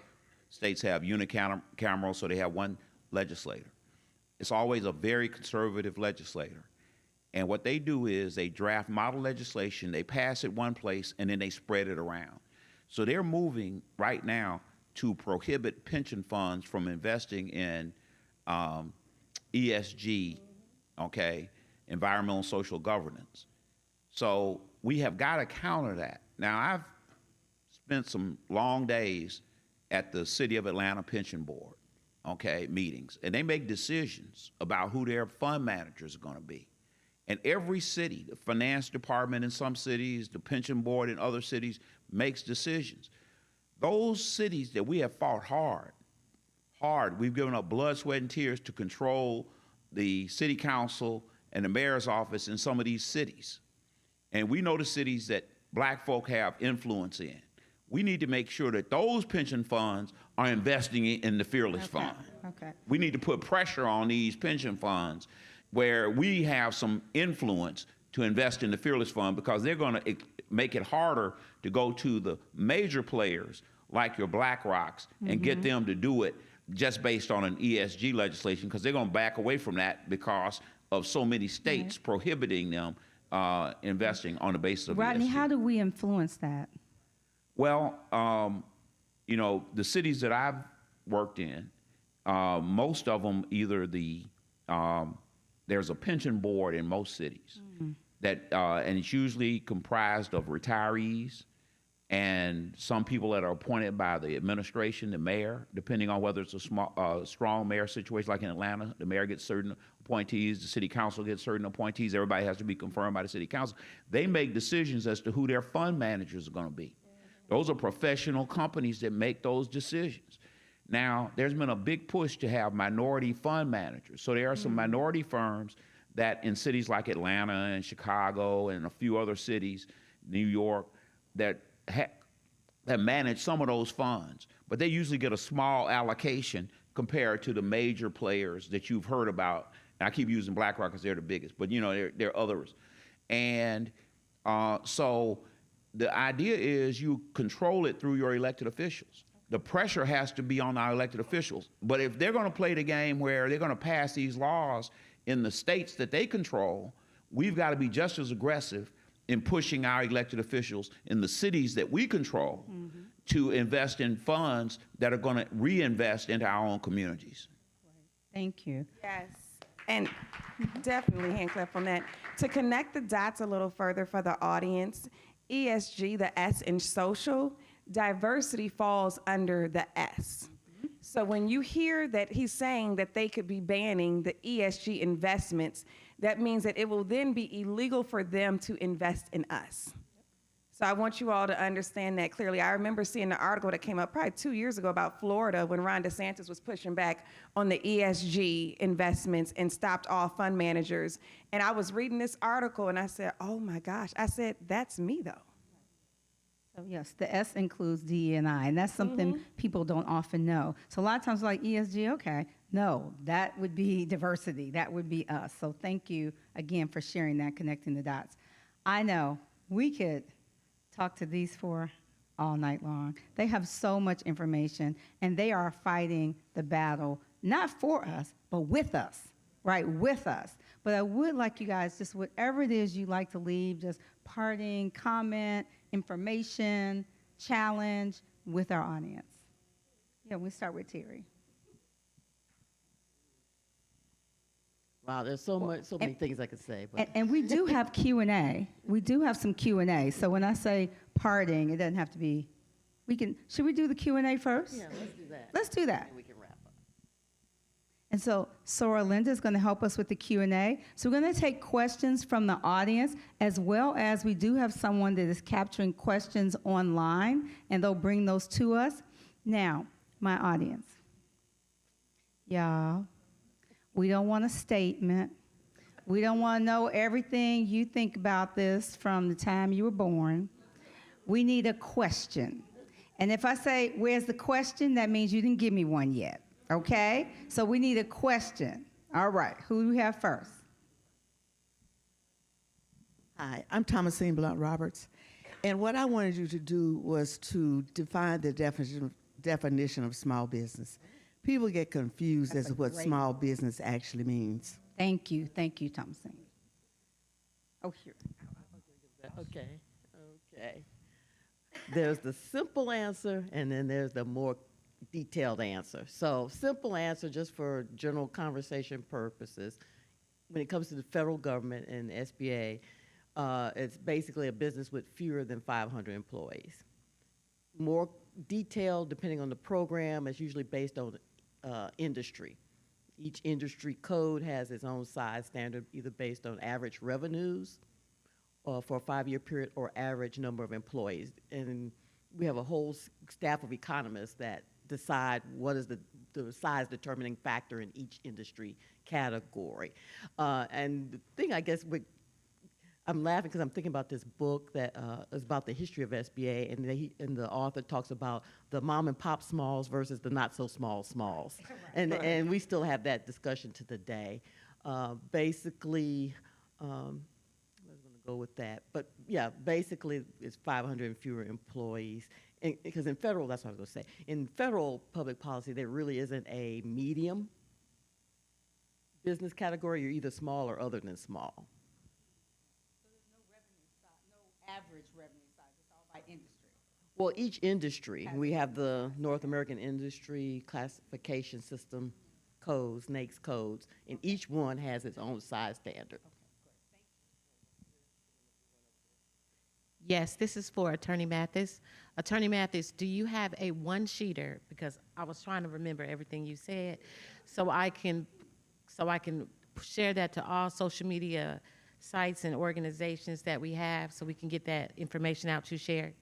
states have unicameral, so they have 1 legislator. It's always a very conservative legislator. And what they do is they draft model legislation, they pass it one place, and then they spread it around. So they're moving right now to prohibit pension funds from investing in ESG, okay, environmental and social governance. So we have got to counter that. Now, I've spent some long days at the City of Atlanta Pension Board, okay, meetings, and they make decisions about who their fund managers are going to be. And every city, the finance department in some cities, the pension board in other cities, makes decisions. Those cities that we have fought hard, we've given up blood, sweat, and tears to control the city council and the mayor's office in some of these cities. And we know the cities that black folk have influence in. We need to make sure that those pension funds are investing in the Fearless Fund. Okay. We need to put pressure on these pension funds where we have some influence to invest in the Fearless Fund, because they're going to make it harder to go to the major players like your BlackRocks and get them to do it just based on an ESG legislation, because they're going to back away from that because of so many states prohibiting them investing on the basis of Rodney, ESG. how do we influence that? Well, you know, the cities that I've worked in, most of them either there's a pension board in most cities that, and it's usually comprised of retirees and some people that are appointed by the administration, the mayor, depending on whether it's a strong mayor situation like in Atlanta. The mayor gets certain appointees, the city council gets certain appointees. Everybody has to be confirmed by the city council. They make decisions as to who their fund managers are going to be. Those are professional companies that make those decisions. Now, there's been a big push to have minority fund managers. So there are some minority firms that in cities like Atlanta and Chicago and a few other cities, New York, that manage some of those funds. But they usually get a small allocation compared to the major players that you've heard about. And I keep using BlackRock because they're the biggest, but you know, there are others. And so the idea is you control it through your elected officials. The pressure has to be on our elected officials. But if they're going to play the game where they're going to pass these laws in the states that they control, we've got to be just as aggressive in pushing our elected officials in the cities that we control to invest in funds that are going to reinvest into our own communities. Thank you. Yes, and definitely hand clap on that. To connect the dots a little further for the audience, ESG, the S in social, diversity falls under the S. So when you hear that he's saying that they could be banning the ESG investments, that means that it will then be illegal for them to invest in us. So I want you all to understand that clearly. I remember seeing the article that came up probably 2 years ago about Florida when Ron DeSantis was pushing back on the ESG investments and stopped all fund managers. And I was reading this article and I said, oh my gosh, I said, that's me though. So yes, the S includes DE&I, and that's something people don't often know. So a lot of times like ESG, okay, No, that would be diversity. That would be us. So thank you again for sharing that, connecting the dots. I know we could talk to these four all night long. They have so much information, and they are fighting the battle, not for us, but with us, right? With us. But I would like you guys, just whatever it is you like to leave, just parting, comment, information, challenge with our audience. Yeah, we'll start with Terry. Wow, there's so many things I could say. But. And we do have Q&A. We do have some Q&A. So when I say parting, it doesn't have to be, should we do the Q&A first? Yeah, let's do that. Let's do that. And we can wrap up. And so Sora Linda is going to help us with the Q&A. So we're going to take questions from the audience, as well as we do have someone that is capturing questions online, and they'll bring those to us. Now, my audience, y'all, we don't want a statement. We don't want to know everything you think about this from the time you were born. We need a question. And if I say, where's the question, that means you didn't give me one yet, okay? So we need a question. All right, who do we have first? Hi, I'm Thomasine Blunt Roberts. And what I wanted you to do was to define the definition of small business. People get confused as to what small business actually means. Thank you, Thomasine. Oh, here. Okay. There's the simple answer, and then there's the more detailed answer. So simple answer, just for general conversation purposes, when it comes to the federal government and SBA, it's basically a business with fewer than 500 employees. More detailed, depending on the program, is usually based on industry. Each industry code has its own size standard, either based on average revenues for a 5-year period or average number of employees. And we have a whole staff of economists that decide what is the size determining factor in each industry category. And the thing, I guess, I'm laughing because I'm thinking about this book that is about the history of SBA, and the author talks about the mom and pop smalls versus the not so small smalls. And we still have that discussion to the day. Basically, I was going to go with that. But yeah, basically it's 500 and fewer employees. Because in federal, that's what I was going to say. In federal public policy, there really isn't a medium business category. You're either small or other than small. Average revenue size, it's all by industry. Well, each industry, we have the North American Industry Classification System codes, NAICS codes, and each one has its own size standard. Yes, this is for Attorney Mathis. Attorney Mathis, do you have a one-sheeter? Because I was trying to remember everything you said, so I can share that to all social media sites and organizations that we have, so we can get that information out to share.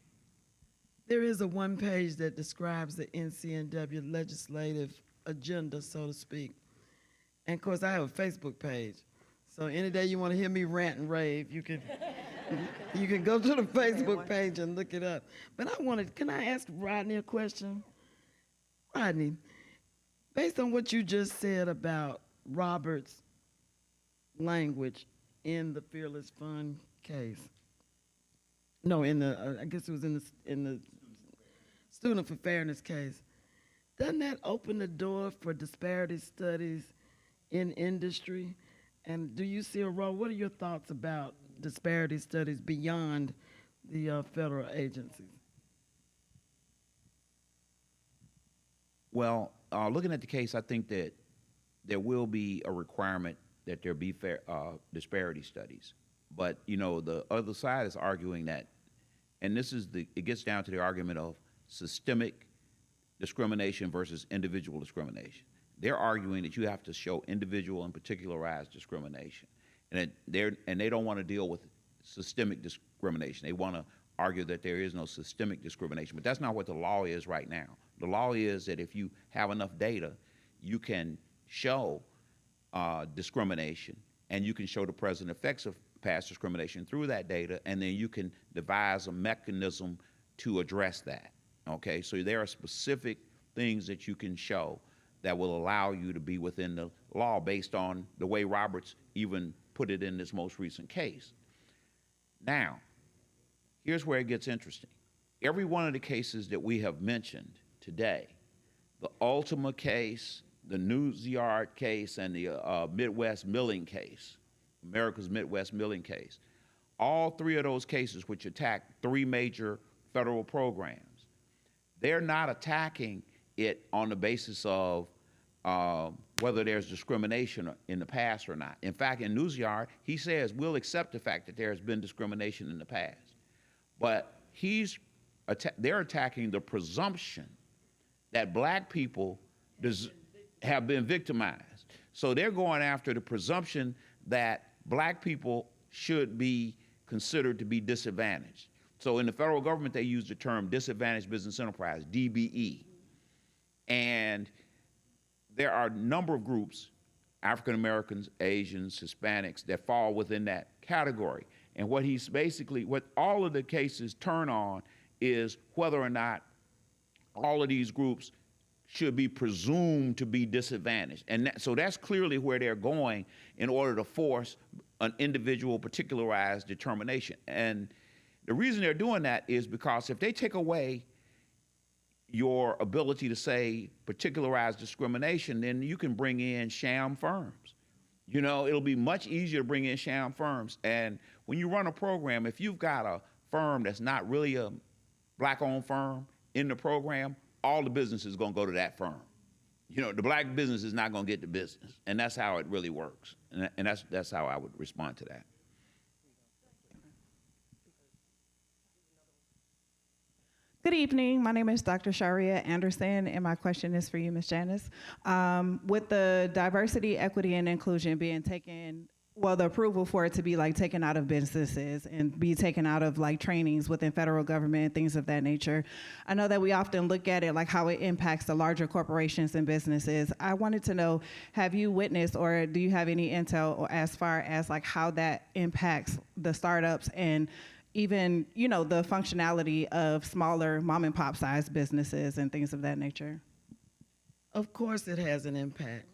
There is a one page that describes the NCNW legislative agenda, so to speak. And of course, I have a Facebook page. So any day you want to hear me rant and rave, you can go to the Facebook page and look it up. But can I ask Rodney a question? Rodney, based on what you just said about Robert's language in the Fearless Fund case, no, I guess it was in the Student for Fairness case, doesn't that open the door for disparity studies in industry? And do you see a role? What are your thoughts about disparity studies beyond the federal agencies? Well, looking at the case, I think that there will be a requirement that there be fair disparity studies. But, the other side is arguing that, and it gets down to the argument of systemic discrimination versus individual discrimination. They're arguing that you have to show individual and particularized discrimination. And they don't want to deal with systemic discrimination. They want to argue that there is no systemic discrimination, but that's not what the law is right now. The law is that if you have enough data, you can show discrimination, and you can show the present effects of past discrimination through that data, and then you can devise a mechanism to address that, okay? So there are specific things that you can show that will allow you to be within the law based on the way Roberts even put it in this most recent case. Now, here's where it gets interesting. Every one of the cases that we have mentioned today, the Ultima case, the News Yard case, and the Midwest Milling case, America's Midwest Milling case, all three of those cases which attack three major federal programs, they're not attacking it on the basis of whether there's discrimination in the past or not. In fact, in News Yard, he says, we'll accept the fact that there has been discrimination in the past. But they're attacking the presumption that black people have been victimized. So they're going after the presumption that black people should be considered to be disadvantaged. So in the federal government, they use the term disadvantaged business enterprise, DBE. And there are a number of groups, African Americans, Asians, Hispanics, that fall within that category. And what all of the cases turn on is whether or not all of these groups should be presumed to be disadvantaged. And so that's clearly where they're going in order to force an individual particularized determination. And the reason they're doing that is because if they take away your ability to say particularized discrimination, then you can bring in sham firms. You know, it'll be much easier to bring in sham firms. And when you run a program, if you've got a firm that's not really a black-owned firm in the program, all the business is going to go to that firm. You know, the black business is not going to get the business, and that's how it really works. And that's how I would respond to that. Good evening. My name is Dr. Sharia Anderson, and my question is for you, Ms. Janice. With the diversity, equity, and inclusion being taken, well, the approval for it to be like taken out of businesses and be taken out of like trainings within federal government, things of that nature. I know that we often look at it like how it impacts the larger corporations and businesses. I wanted to know, have you witnessed or do you have any intel as far as like how that impacts the startups and even, you know, the functionality of smaller mom and pop sized businesses and things of that nature? Of course it has an impact,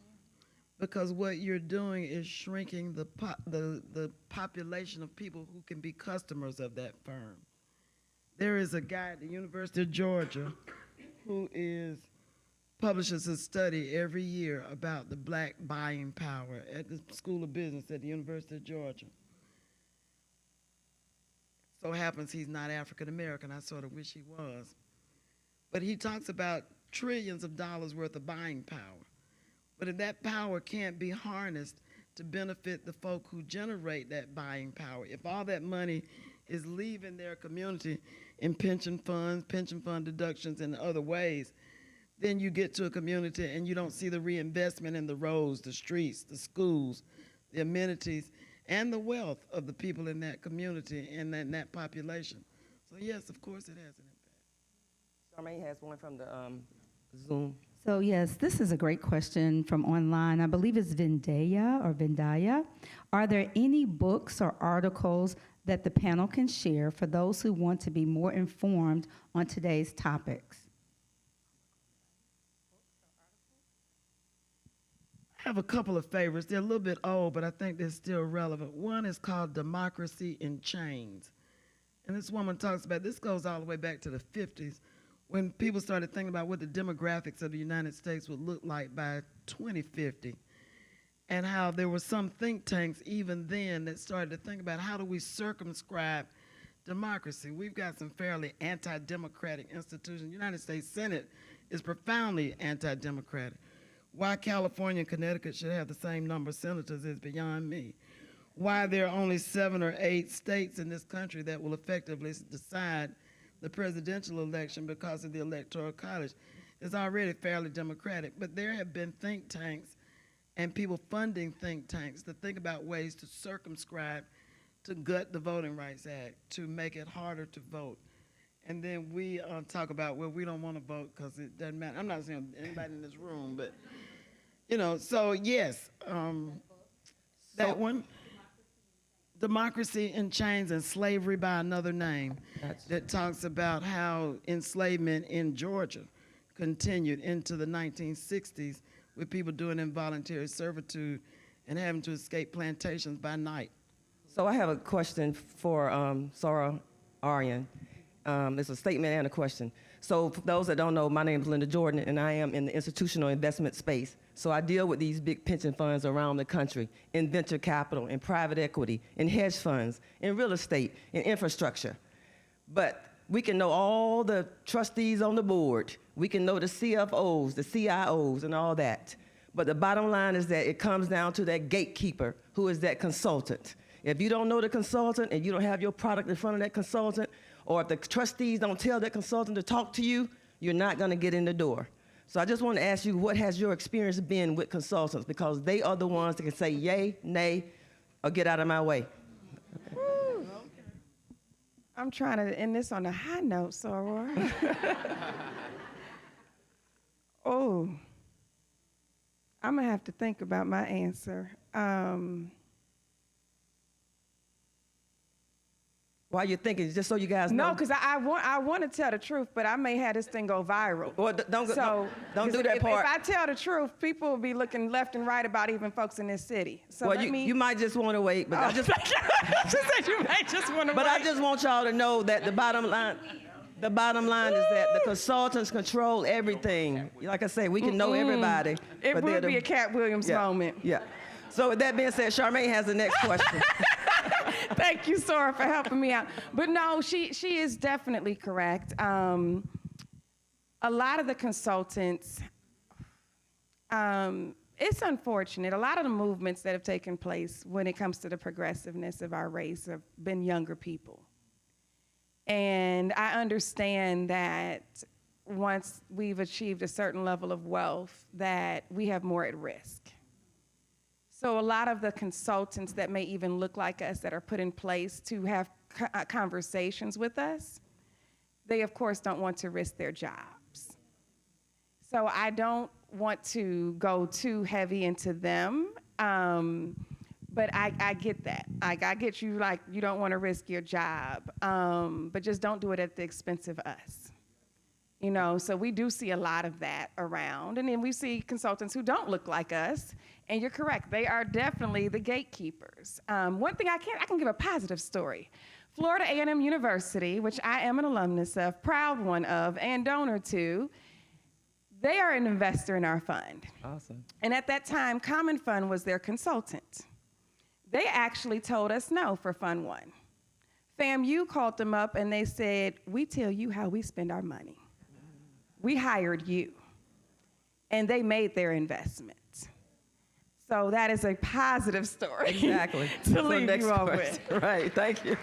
because what you're doing is shrinking the population of people who can be customers of that firm. There is a guy at the University of Georgia who publishes a study every year about the black buying power at the School of Business at the University of Georgia. So happens he's not African American. I sort of wish he was. But he talks about trillions of dollars worth of buying power. But if that power can't be harnessed to benefit the folk who generate that buying power, if all that money is leaving their community in pension funds, pension fund deductions, and other ways, then you get to a community and you don't see the reinvestment in the roads, the streets, the schools, the amenities, and the wealth of the people in that community and in that population. So yes, of course it has an impact. Charmaine has one from the Zoom. So yes, this is a great question from online. I believe it's Vendaya. Are there any books or articles that the panel can share for those who want to be more informed on today's topics? I have a couple of favorites. They're a little bit old, but I think they're still relevant. One is called Democracy in Chains. And this woman talks about, this goes all the way back to the 50s, when people started thinking about what the demographics of the United States would look like by 2050, and how there were some think tanks even then that started to think about how do we circumscribe democracy. We've got some fairly anti-democratic institutions. The United States Senate is profoundly anti-democratic. Why California and Connecticut should have the same number of senators is beyond me. Why there are only 7 or 8 states in this country that will effectively decide the presidential election because of the Electoral College is already fairly democratic. But there have been think tanks and people funding think tanks to think about ways to circumscribe, to gut the Voting Rights Act, to make it harder to vote. And then we talk about, well, we don't want to vote because it doesn't matter. I'm not saying anybody in this room, but, you know, so yes, that one, Democracy in Chains and Slavery by Another Name, that talks about how enslavement in Georgia continued into the 1960s with people doing involuntary servitude and having to escape plantations by night. So I have a question for Sarah Aryan. It's a statement and a question. So for those that don't know, my name is Linda Jordan, and I am in the institutional investment space. So I deal with these big pension funds around the country in venture capital, in private equity, in hedge funds, in real estate, in infrastructure. But we can know all the trustees on the board. We can know the CFOs, the CIOs, and all that. But the bottom line is that it comes down to that gatekeeper, who is that consultant. If you don't know the consultant and you don't have your product in front of that consultant, or if the trustees don't tell that consultant to talk to you, you're not going to get in the door. So I just want to ask you, what has your experience been with consultants? Because they are the ones that can say yay, nay, or get out of my way. Woo. I'm trying to end this on a high note, Soror. Oh, I'm going to have to think about my answer. While you're thinking, just so you guys know. No, because I want to tell the truth, but I may have this thing go viral. Well, don't do that part. If I tell the truth, people will be looking left and right about even folks in this city. So well, you might just want to wait, but I just she said you might just want to wait. But I just want y'all to know that the bottom line is that the consultants control everything. Like I say, we can know everybody. It would be a Cat Williams moment. Yeah. So with that being said, Charmaine has the next question. Thank you, Sora, for helping me out. But no, she is definitely correct. A lot of the consultants, it's unfortunate. A lot of the movements that have taken place when it comes to the progressiveness of our race have been younger people. And I understand that once we've achieved a certain level of wealth, that we have more at risk. So a lot of the consultants that may even look like us that are put in place to have conversations with us, they of course don't want to risk their jobs. So I don't want to go too heavy into them, but I get that. Like, I get you, like, you don't want to risk your job, but just don't do it at the expense of us. You know, so we do see a lot of that around. And then we see consultants who don't look like us. And you're correct, they are definitely the gatekeepers. One thing I can give a positive story. Florida A&M University, which I am an alumnus of, proud one of, and donor to, they are an investor in our fund. Awesome. And at that time, Common Fund was their consultant. They actually told us no for Fund 1. FAMU called them up and they said, we tell you how we spend our money. We hired you, and they made their investment. So that is a positive story. Exactly. to leave you all with. Right, thank you.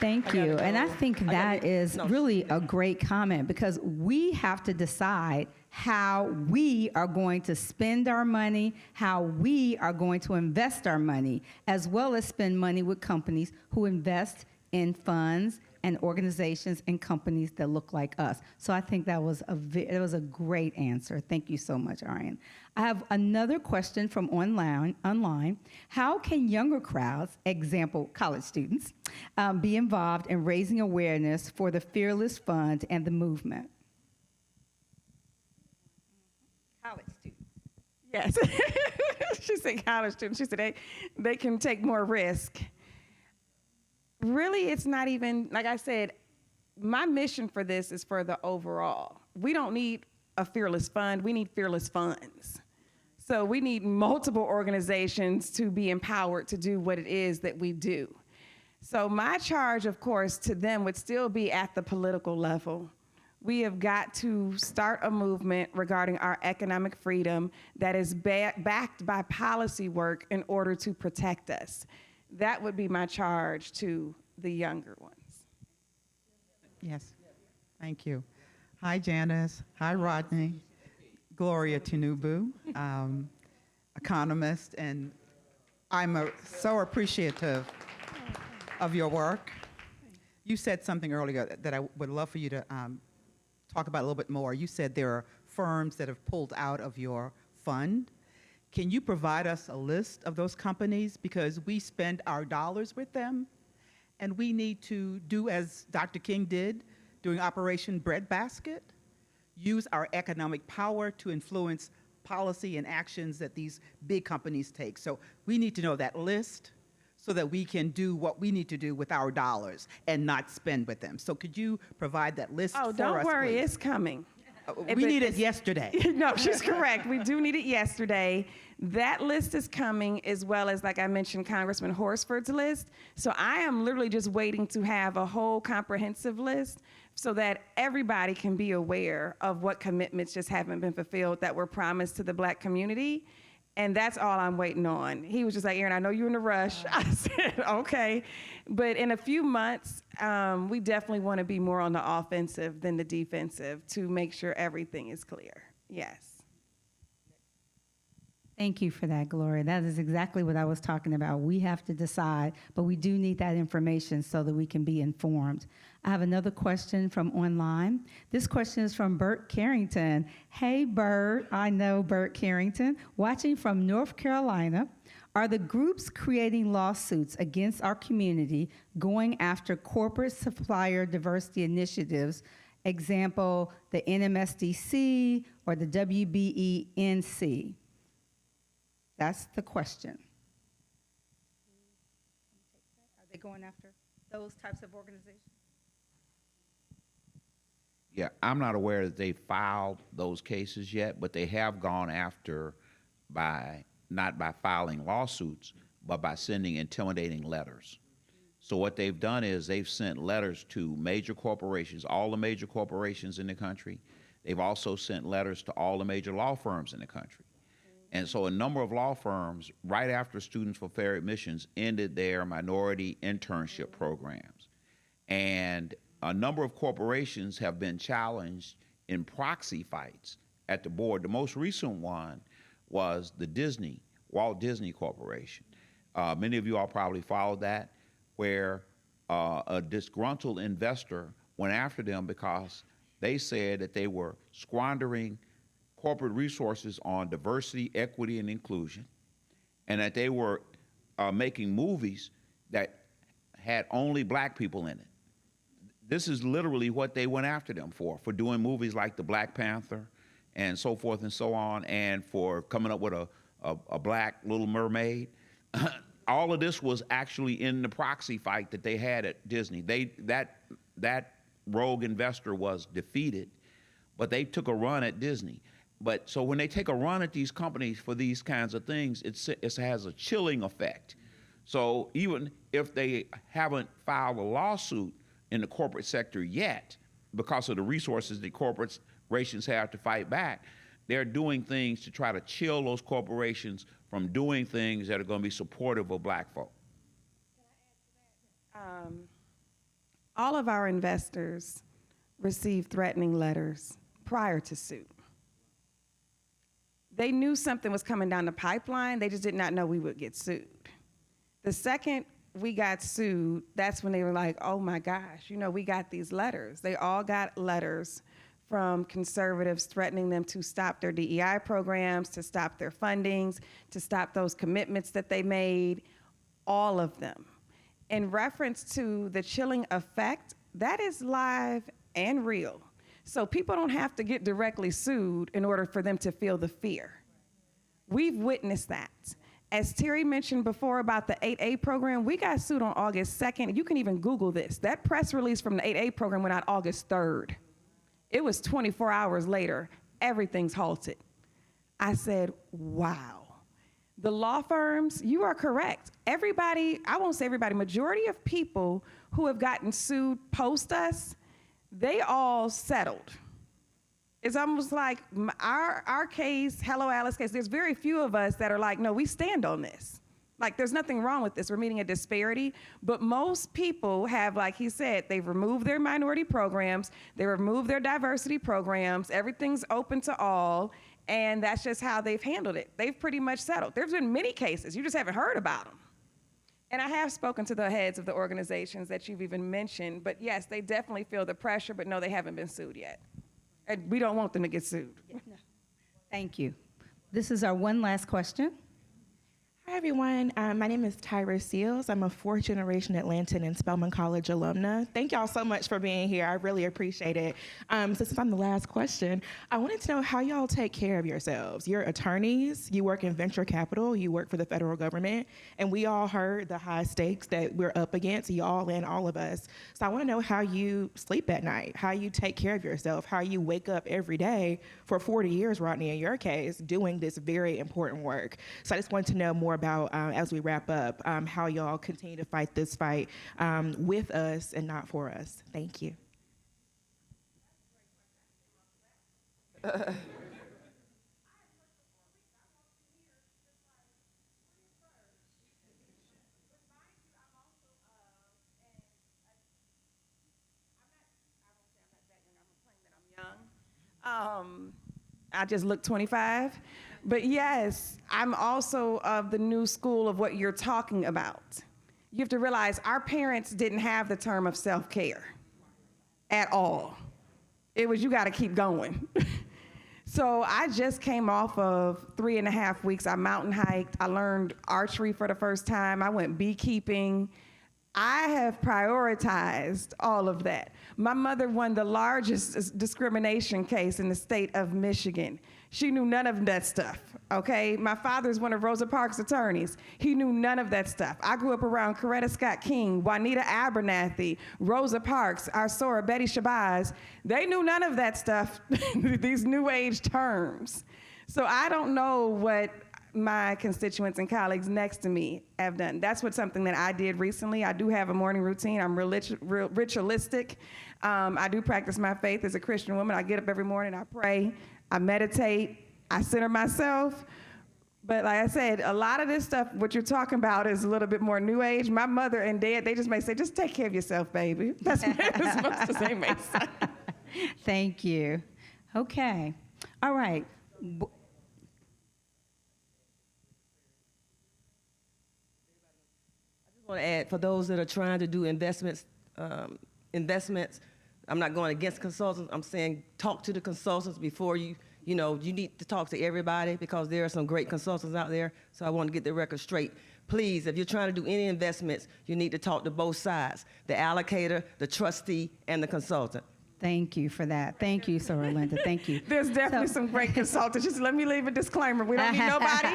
Thank you. And I think that is really a great comment, because we have to decide how we are going to spend our money, how we are going to invest our money, as well as spend money with companies who invest in funds and organizations and companies that look like us. So I think that was a great answer. Thank you so much, Aryan. I have another question from online. How can younger crowds, example, college students, be involved in raising awareness for the Fearless Fund and the movement? College students. Yes. She said college students. She said they can take more risk. Really, it's not even, like I said, my mission for this is for the overall. We don't need a fearless fund, we need fearless funds. So we need multiple organizations to be empowered to do what it is that we do. So my charge, of course, to them would still be at the political level. We have got to start a movement regarding our economic freedom that is backed by policy work in order to protect us. That would be my charge to the younger ones. Yes, thank you. Hi, Janice. Hi, Rodney. Gloria Tinubu, economist, and I'm so appreciative of your work. You said something earlier that I would love for you to talk about a little bit more. You said there are firms that have pulled out of your fund. Can you provide us a list of those companies? Because we spend our dollars with them, and we need to do as Dr. King did during Operation Breadbasket, use our economic power to influence policy and actions that these big companies take. So we need to know that list so that we can do what we need to do with our dollars and not spend with them. So could you provide that list for us, don't worry, please? it's coming. We need it yesterday. No, she's correct. We do need it yesterday. That list is coming, as well as, like I mentioned, Congressman Horsford's list. So I am literally just waiting to have a whole comprehensive list so that everybody can be aware of what commitments just haven't been fulfilled that were promised to the Black community. And that's all I'm waiting on. He was just like, Erin, I know you're in a rush. I said, okay. But in a few months, we definitely want to be more on the offensive than the defensive to make sure everything is clear. Yes. Thank you for that, Gloria. That is exactly what I was talking about. We have to decide, but we do need that information so that we can be informed. I have another question from online. This question is from Bert Carrington. Hey, Bert. I know Bert Carrington. Watching from North Carolina, are the groups creating lawsuits against our community going after corporate supplier diversity initiatives, example, the NMSDC or the WBENC? That's the question. Are they going after those types of organizations? Yeah, I'm not aware that they filed those cases yet, but they have gone after not by filing lawsuits, but by sending intimidating letters. So what they've done is they've sent letters to major corporations, all the major corporations in the country. They've also sent letters to all the major law firms in the country. And so a number of law firms, right after Students for Fair Admissions ended their minority internship programs. And a number of corporations have been challenged in proxy fights at the board. The most recent one was the Walt Disney Corporation. Many of you all probably followed that, where a disgruntled investor went after them because they said that they were squandering corporate resources on diversity, equity, and inclusion, and that they were making movies that had only Black people in it. This is literally what they went after them for doing movies like the Black Panther and so forth and so on, and for coming up with a Black Little Mermaid. All of this was actually in the proxy fight that they had at Disney. That rogue investor was defeated, but they took a run at Disney. But so when they take a run at these companies for these kinds of things, it has a chilling effect. So even if they haven't filed a lawsuit in the corporate sector yet, because of the resources that corporations have to fight back, they're doing things to try to chill those corporations from doing things that are going to be supportive of Black folk. All of our investors received threatening letters prior to suit. They knew something was coming down the pipeline, they just did not know we would get sued. The second we got sued, that's when they were like, oh my gosh, we got these letters. They all got letters from conservatives threatening them to stop their DEI programs, to stop their fundings, to stop those commitments that they made, all of them. In reference to the chilling effect, that is live and real. So people don't have to get directly sued in order for them to feel the fear. We've witnessed that. As Terry mentioned before about the 8A program, we got sued on August 2nd. You can even Google this. That press release from the 8A program went out August 3rd. It was 24 hours later. Everything's halted. I said, wow. The law firms, you are correct. Everybody, I won't say everybody, majority of people who have gotten sued post us, they all settled. It's almost like our case, Hello Alice case, there's very few of us that are like, no, we stand on this. Like, there's nothing wrong with this. We're meeting a disparity. But most people have, like he said, they've removed their minority programs, they removed their diversity programs, everything's open to all, and that's just how they've handled it. They've pretty much settled. There's been many cases, you just haven't heard about them. And I have spoken to the heads of the organizations that you've even mentioned, but yes, they definitely feel the pressure, but no, they haven't been sued yet. And we don't want them to get sued. Thank you. This is our one last question. Hi, everyone. My name is Tyra Seals. I'm a fourth-generation Atlantan and Spelman College alumna. Thank y'all so much for being here. I really appreciate it. Since I'm the last question, I wanted to know how y'all take care of yourselves. You're attorneys, you work in venture capital, you work for the federal government, and we all heard the high stakes that we're up against, y'all and all of us. So I want to know how you sleep at night, how you take care of yourself, how you wake up every day for 40 years, Rodney, in your case, doing this very important work. So I just wanted to know more about, as we wrap up, how y'all continue to fight this fight with us and not for us. Thank you. I just look 25. But yes, I'm also of the new school of what you're talking about. You have to realize our parents didn't have the term of self-care at all. It was, you gotta keep going. So I just came off of 3.5 weeks. I mountain hiked. I learned archery for the first time. I went beekeeping. I have prioritized all of that. My mother won the largest discrimination case in the state of Michigan. She knew none of that stuff, okay? My father's one of Rosa Parks' attorneys. He knew none of that stuff. I grew up around Coretta Scott King, Juanita Abernathy, Rosa Parks, our Sora, Betty Shabazz. They knew none of that stuff, these new age terms. So I don't know what my constituents and colleagues next to me have done. That's what something that I did recently. I do have a morning routine. I'm ritualistic. I do practice my faith as a Christian woman. I get up every morning, I pray, I meditate, I center myself. But like I said, a lot of this stuff, what you're talking about is a little bit more new age. My mother and dad, they just may say, just take care of yourself, baby. That's as much as they may say. Thank you. Okay. All right. I just want to add, for those that are trying to do investments, I'm not going against consultants. I'm saying talk to the consultants before you need to talk to everybody, because there are some great consultants out there. So I want to get the record straight. Please, if you're trying to do any investments, you need to talk to both sides, the allocator, the trustee, and the consultant. Thank you for that. Thank you, Sora Linda. Thank you. There's definitely some great consultants. Just let me leave a disclaimer. We don't need nobody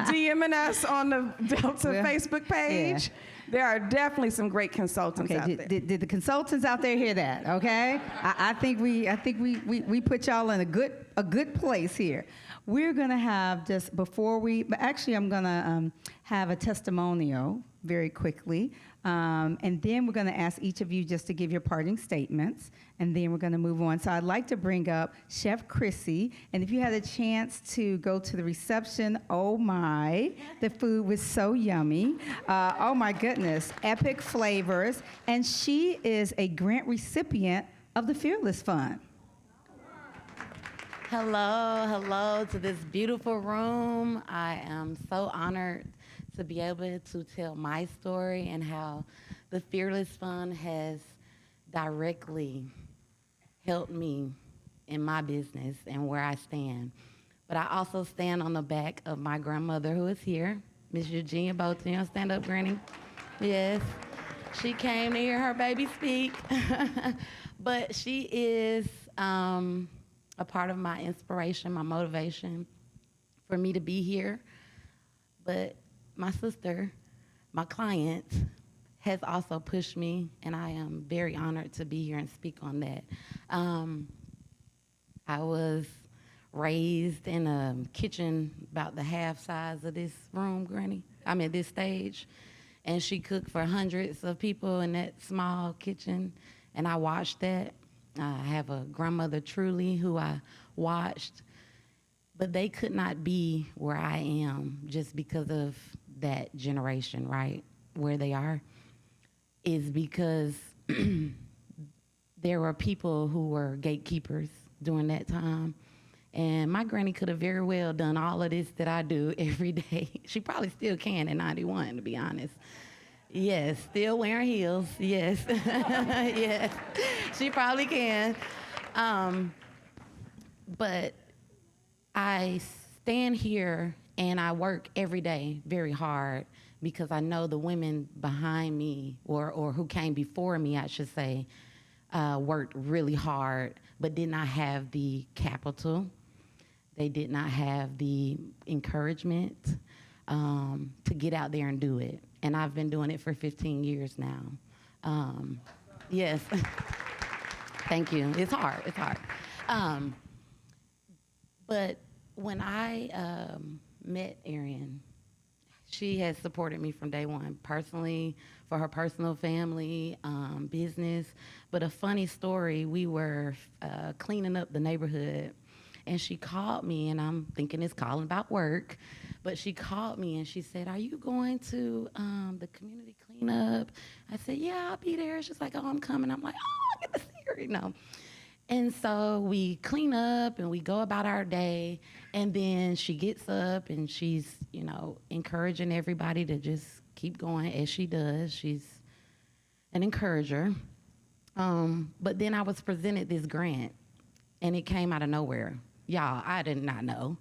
DMing us on the Delta Facebook page. Yeah. There are definitely some great consultants out there. Did the consultants out there hear that? Okay, I think we put y'all in a good place here. We're gonna have just before we, but actually I'm gonna have a testimonial very quickly, and then we're gonna ask each of you just to give your parting statements, and then we're gonna move on. So I'd like to bring up Chef Chrissy, and if you had a chance to go to the reception, oh my, the food was so yummy. Oh my goodness, epic flavors, and she is a grant recipient of the Fearless Fund. Hello to this beautiful room. I am so honored to be able to tell my story and how the Fearless Fund has directly helped me in my business and where I stand. But I also stand on the back of my grandmother, who is here, Miss Eugenia Boateng. Stand up, Granny. Yes. She came to hear her baby speak. But she is a part of my inspiration, my motivation for me to be here. But my sister, my client, has also pushed me, and I am very honored to be here and speak on that. I was raised in a kitchen about the half size of this room, Granny. This stage. And she cooked for hundreds of people in that small kitchen, and I watched that. I have a grandmother, Truly, who I watched, but they could not be where I am just because of that generation, right? Where they are is because there were people who were gatekeepers during that time. And my granny could have very well done all of this that I do every day. She probably still can in 91, to be honest. Yes, still wearing heels, yes. Yes, she probably can. But I stand here And I work every day very hard because I know the women behind me, or who came before me, I should say, worked really hard, but did not have the capital. They did not have the encouragement to get out there and do it. And I've been doing it for 15 years now. Yes. Thank you. It's hard. It's hard. But when I met Erin, she has supported me from day one, personally, for her personal family, business. But a funny story, we were cleaning up the neighborhood, and she called me, and I'm thinking it's calling about work, but she called me and she said, "Are you going to the community cleanup?" I said, "Yeah, I'll be there." She's like, "Oh, I'm coming." I'm like, "Oh, I get to see her," you know. And so we clean up and we go about our day, and then she gets up and she's, you know, encouraging everybody to just keep going as she does. She's an encourager. But then I was presented this grant, and it came out of nowhere. Y'all, I did not know.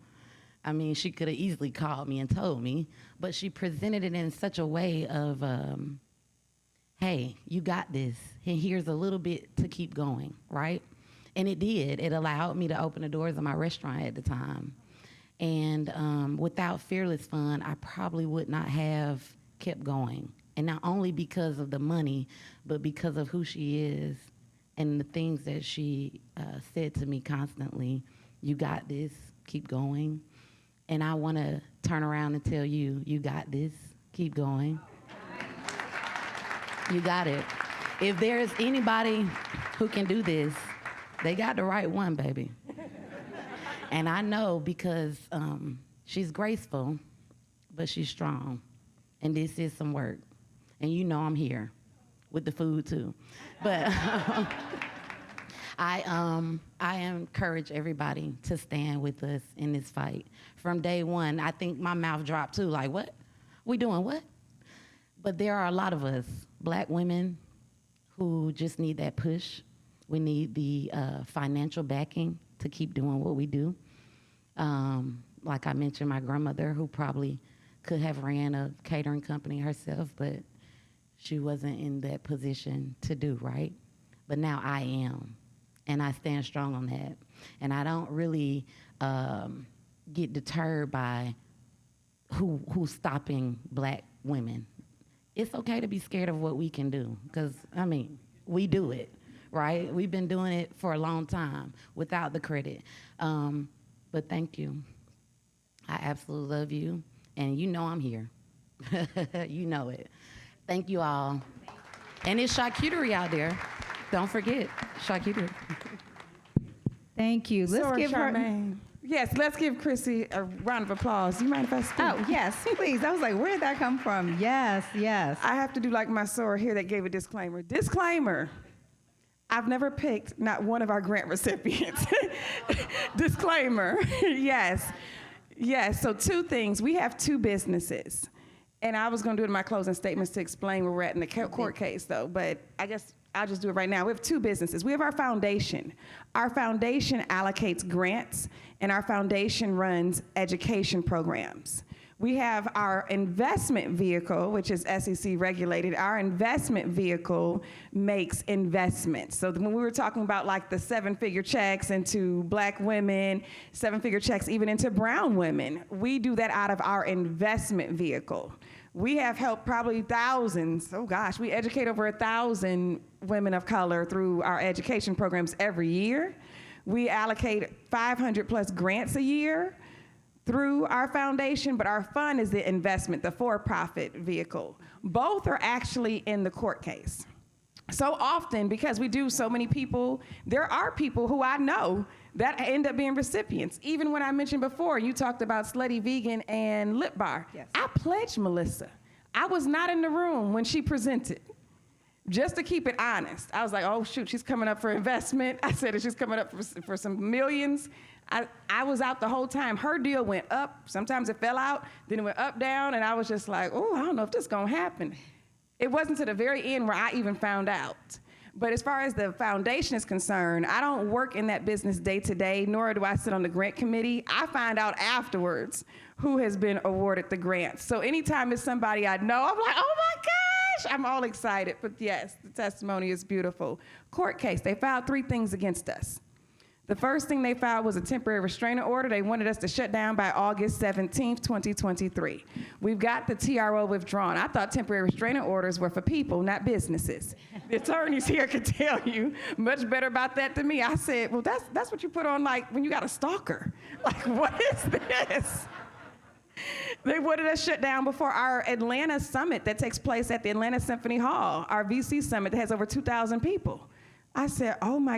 I mean, she could have easily called me and told me, but she presented it in such a way of, hey, you got this, and here's a little bit to keep going, right? And it did. It allowed me to open the doors of my restaurant at the time. And without Fearless Fund, I probably would not have kept going. And not only because of the money, but because of who she is and the things that she said to me constantly. You got this, keep going. And I want to turn around and tell you, you got this, keep going. You got it. If there's anybody who can do this, they got the right one, baby. And I know because she's graceful, but she's strong. And this is some work. And you know I'm here with the food too. But I encourage everybody to stand with us in this fight. From day one, I think my mouth dropped too, like, what? We doing what? But there are a lot of us, Black women, who just need that push. We need the financial backing to keep doing what we do. Like I mentioned, my grandmother, who probably could have ran a catering company herself, but she wasn't in that position to do, right? But now I am, and I stand strong on that. And I don't really get deterred by who's stopping Black women. It's okay to be scared of what we can do, because, I mean, we do it. Right? We've been doing it for a long time without the credit. But thank you. I absolutely love you. And you know I'm here. You know it. Thank you all. And it's charcuterie out there. Don't forget, charcuterie. Thank you. Let's give Charmaine. Yes, let's give Chrissy a round of applause. You mind if I speak? Oh, yes, please. I was like, where did that come from? Yes, yes. I have to do like my Sora here that gave a disclaimer. Disclaimer. I've never picked not one of our grant recipients. Disclaimer, yes. Yes, so two things. We have two businesses. And I was gonna do it in my closing statements to explain where we're at in the court case though, but I guess I'll just do it right now. We have two businesses. We have our foundation. Our foundation allocates grants, and our foundation runs education programs. We have our investment vehicle, which is SEC regulated. Our investment vehicle makes investments. So when we were talking about like the 7-figure checks into Black women, 7-figure checks even into brown women, we do that out of our investment vehicle. We have helped probably thousands, oh gosh, we educate over 1,000 women of color through our education programs every year. We allocate 500 plus grants a year through our foundation, but our fund is the investment, the for-profit vehicle. Both are actually in the court case. So often, because we do so many people, there are people who I know that end up being recipients. Even when I mentioned before, you talked about Slutty Vegan and Lip Bar. Yes. I pledged Melissa. I was not in the room when she presented. Just to keep it honest. I was like, oh shoot, she's coming up for investment. I said she's coming up for some millions. I was out the whole time. Her deal went up. Sometimes it fell out. Then it went up, down. And I was just like, oh, I don't know if this is going to happen. It wasn't to the very end where I even found out. But as far as the foundation is concerned, I don't work in that business day to day, nor do I sit on the grant committee. I find out afterwards who has been awarded the grants. So anytime it's somebody I know, I'm like, oh my gosh, I'm all excited. But yes, the testimony is beautiful. Court case, they filed 3 things against us. The first thing they filed was a temporary restraining order. They wanted us to shut down by August 17th, 2023. We've got the TRO withdrawn. I thought temporary restraining orders were for people, not businesses. The attorneys here could tell you much better about that than me. I said, well, that's what you put on like when you got a stalker. Like, what is this? They wanted us shut down before our Atlanta summit that takes place at the Atlanta Symphony Hall, our VC summit that has over 2,000 people. I said, oh my God.